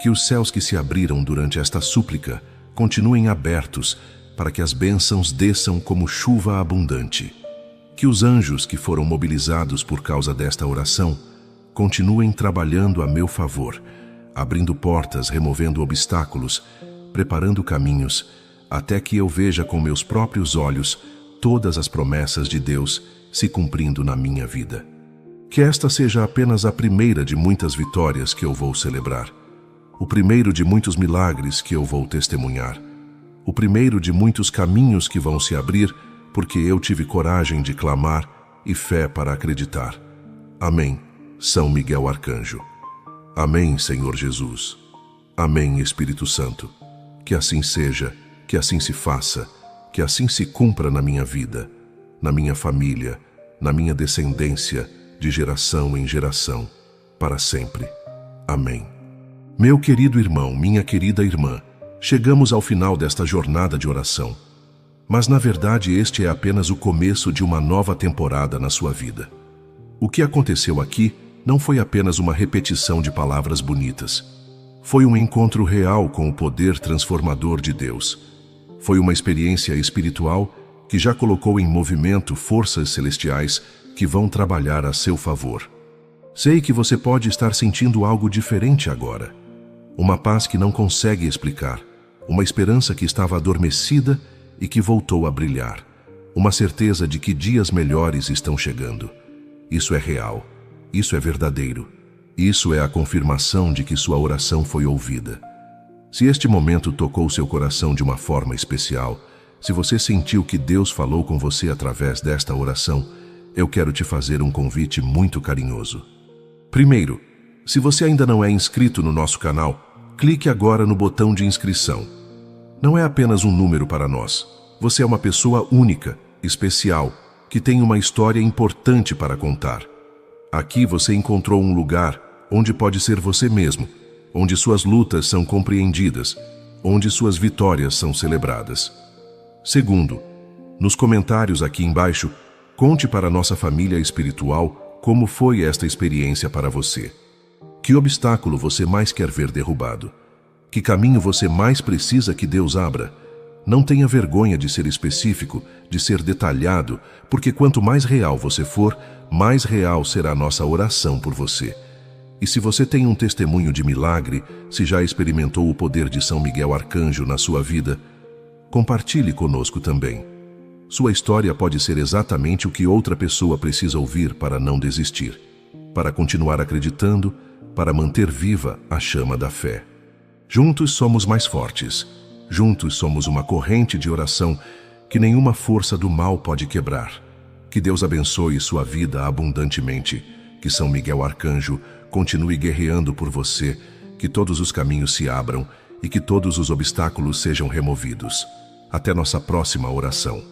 Que os céus que se abriram durante esta súplica continuem abertos para que as bênçãos desçam como chuva abundante. Que os anjos que foram mobilizados por causa desta oração continuem trabalhando a meu favor, abrindo portas, removendo obstáculos, preparando caminhos, até que eu veja com meus próprios olhos todas as promessas de Deus se cumprindo na minha vida. Que esta seja apenas a primeira de muitas vitórias que eu vou celebrar, o primeiro de muitos milagres que eu vou testemunhar, o primeiro de muitos caminhos que vão se abrir porque eu tive coragem de clamar e fé para acreditar. Amém, São Miguel Arcanjo. Amém, Senhor Jesus. Amém, Espírito Santo. Que assim seja, que assim se faça, que assim se cumpra na minha vida, na minha família, na minha descendência, de geração em geração, para sempre. Amém. Meu querido irmão, minha querida irmã, chegamos ao final desta jornada de oração. Mas na verdade este é apenas o começo de uma nova temporada na sua vida. O que aconteceu aqui não foi apenas uma repetição de palavras bonitas. Foi um encontro real com o poder transformador de Deus. Foi uma experiência espiritual que já colocou em movimento forças celestiais que vão trabalhar a seu favor. Sei que você pode estar sentindo algo diferente agora. Uma paz que não consegue explicar, uma esperança que estava adormecida e que voltou a brilhar, uma certeza de que dias melhores estão chegando. Isso é real, isso é verdadeiro, isso é a confirmação de que sua oração foi ouvida. Se este momento tocou seu coração de uma forma especial, se você sentiu que Deus falou com você através desta oração, eu quero te fazer um convite muito carinhoso. Primeiro, se você ainda não é inscrito no nosso canal, clique agora no botão de inscrição. Não é apenas um número para nós. Você é uma pessoa única, especial, que tem uma história importante para contar. Aqui você encontrou um lugar onde pode ser você mesmo, onde suas lutas são compreendidas, onde suas vitórias são celebradas. Segundo, nos comentários aqui embaixo, conte para nossa família espiritual como foi esta experiência para você. Que obstáculo você mais quer ver derrubado? Que caminho você mais precisa que Deus abra? Não tenha vergonha de ser específico, de ser detalhado, porque quanto mais real você for, mais real será a nossa oração por você. E se você tem um testemunho de milagre, se já experimentou o poder de São Miguel Arcanjo na sua vida, compartilhe conosco também. Sua história pode ser exatamente o que outra pessoa precisa ouvir para não desistir, para continuar acreditando, para manter viva a chama da fé. Juntos somos mais fortes. Juntos somos uma corrente de oração que nenhuma força do mal pode quebrar. Que Deus abençoe sua vida abundantemente. Que São Miguel Arcanjo continue guerreando por você, que todos os caminhos se abram e que todos os obstáculos sejam removidos. Até nossa próxima oração.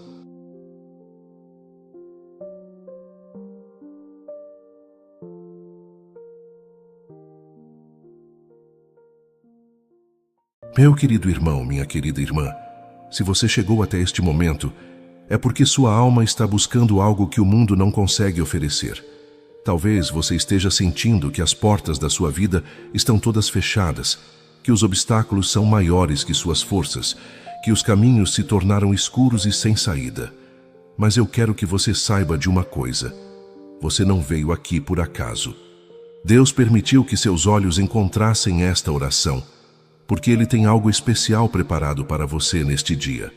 Meu querido irmão, minha querida irmã, se você chegou até este momento, é porque sua alma está buscando algo que o mundo não consegue oferecer. Talvez você esteja sentindo que as portas da sua vida estão todas fechadas, que os obstáculos são maiores que suas forças, que os caminhos se tornaram escuros e sem saída. Mas eu quero que você saiba de uma coisa: você não veio aqui por acaso. Deus permitiu que seus olhos encontrassem esta oração, porque Ele tem algo especial preparado para você neste dia.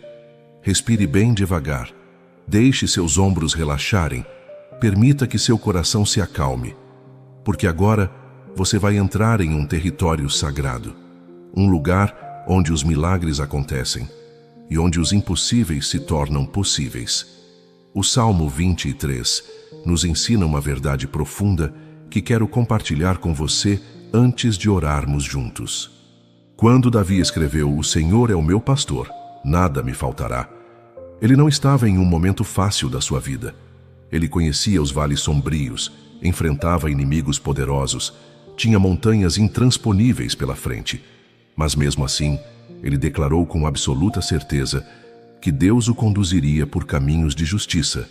Respire bem devagar, deixe seus ombros relaxarem, permita que seu coração se acalme, porque agora você vai entrar em um território sagrado, um lugar onde os milagres acontecem e onde os impossíveis se tornam possíveis. O Salmo 23 nos ensina uma verdade profunda que quero compartilhar com você antes de orarmos juntos. Quando Davi escreveu "O Senhor é o meu pastor, nada me faltará", ele não estava em um momento fácil da sua vida. Ele conhecia os vales sombrios, enfrentava inimigos poderosos, tinha montanhas intransponíveis pela frente. Mas mesmo assim, ele declarou com absoluta certeza que Deus o conduziria por caminhos de justiça,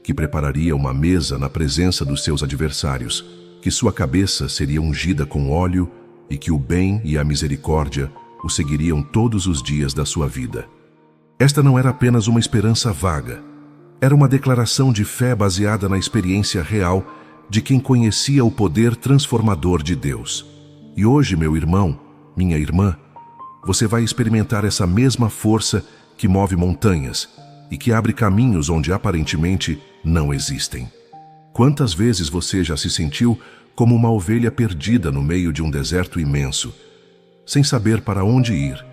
que prepararia uma mesa na presença dos seus adversários, que sua cabeça seria ungida com óleo e que o bem e a misericórdia o seguiriam todos os dias da sua vida. Esta não era apenas uma esperança vaga, era uma declaração de fé baseada na experiência real de quem conhecia o poder transformador de Deus. E hoje, meu irmão, minha irmã, você vai experimentar essa mesma força que move montanhas e que abre caminhos onde aparentemente não existem. Quantas vezes você já se sentiu como uma ovelha perdida no meio de um deserto imenso, sem saber para onde ir,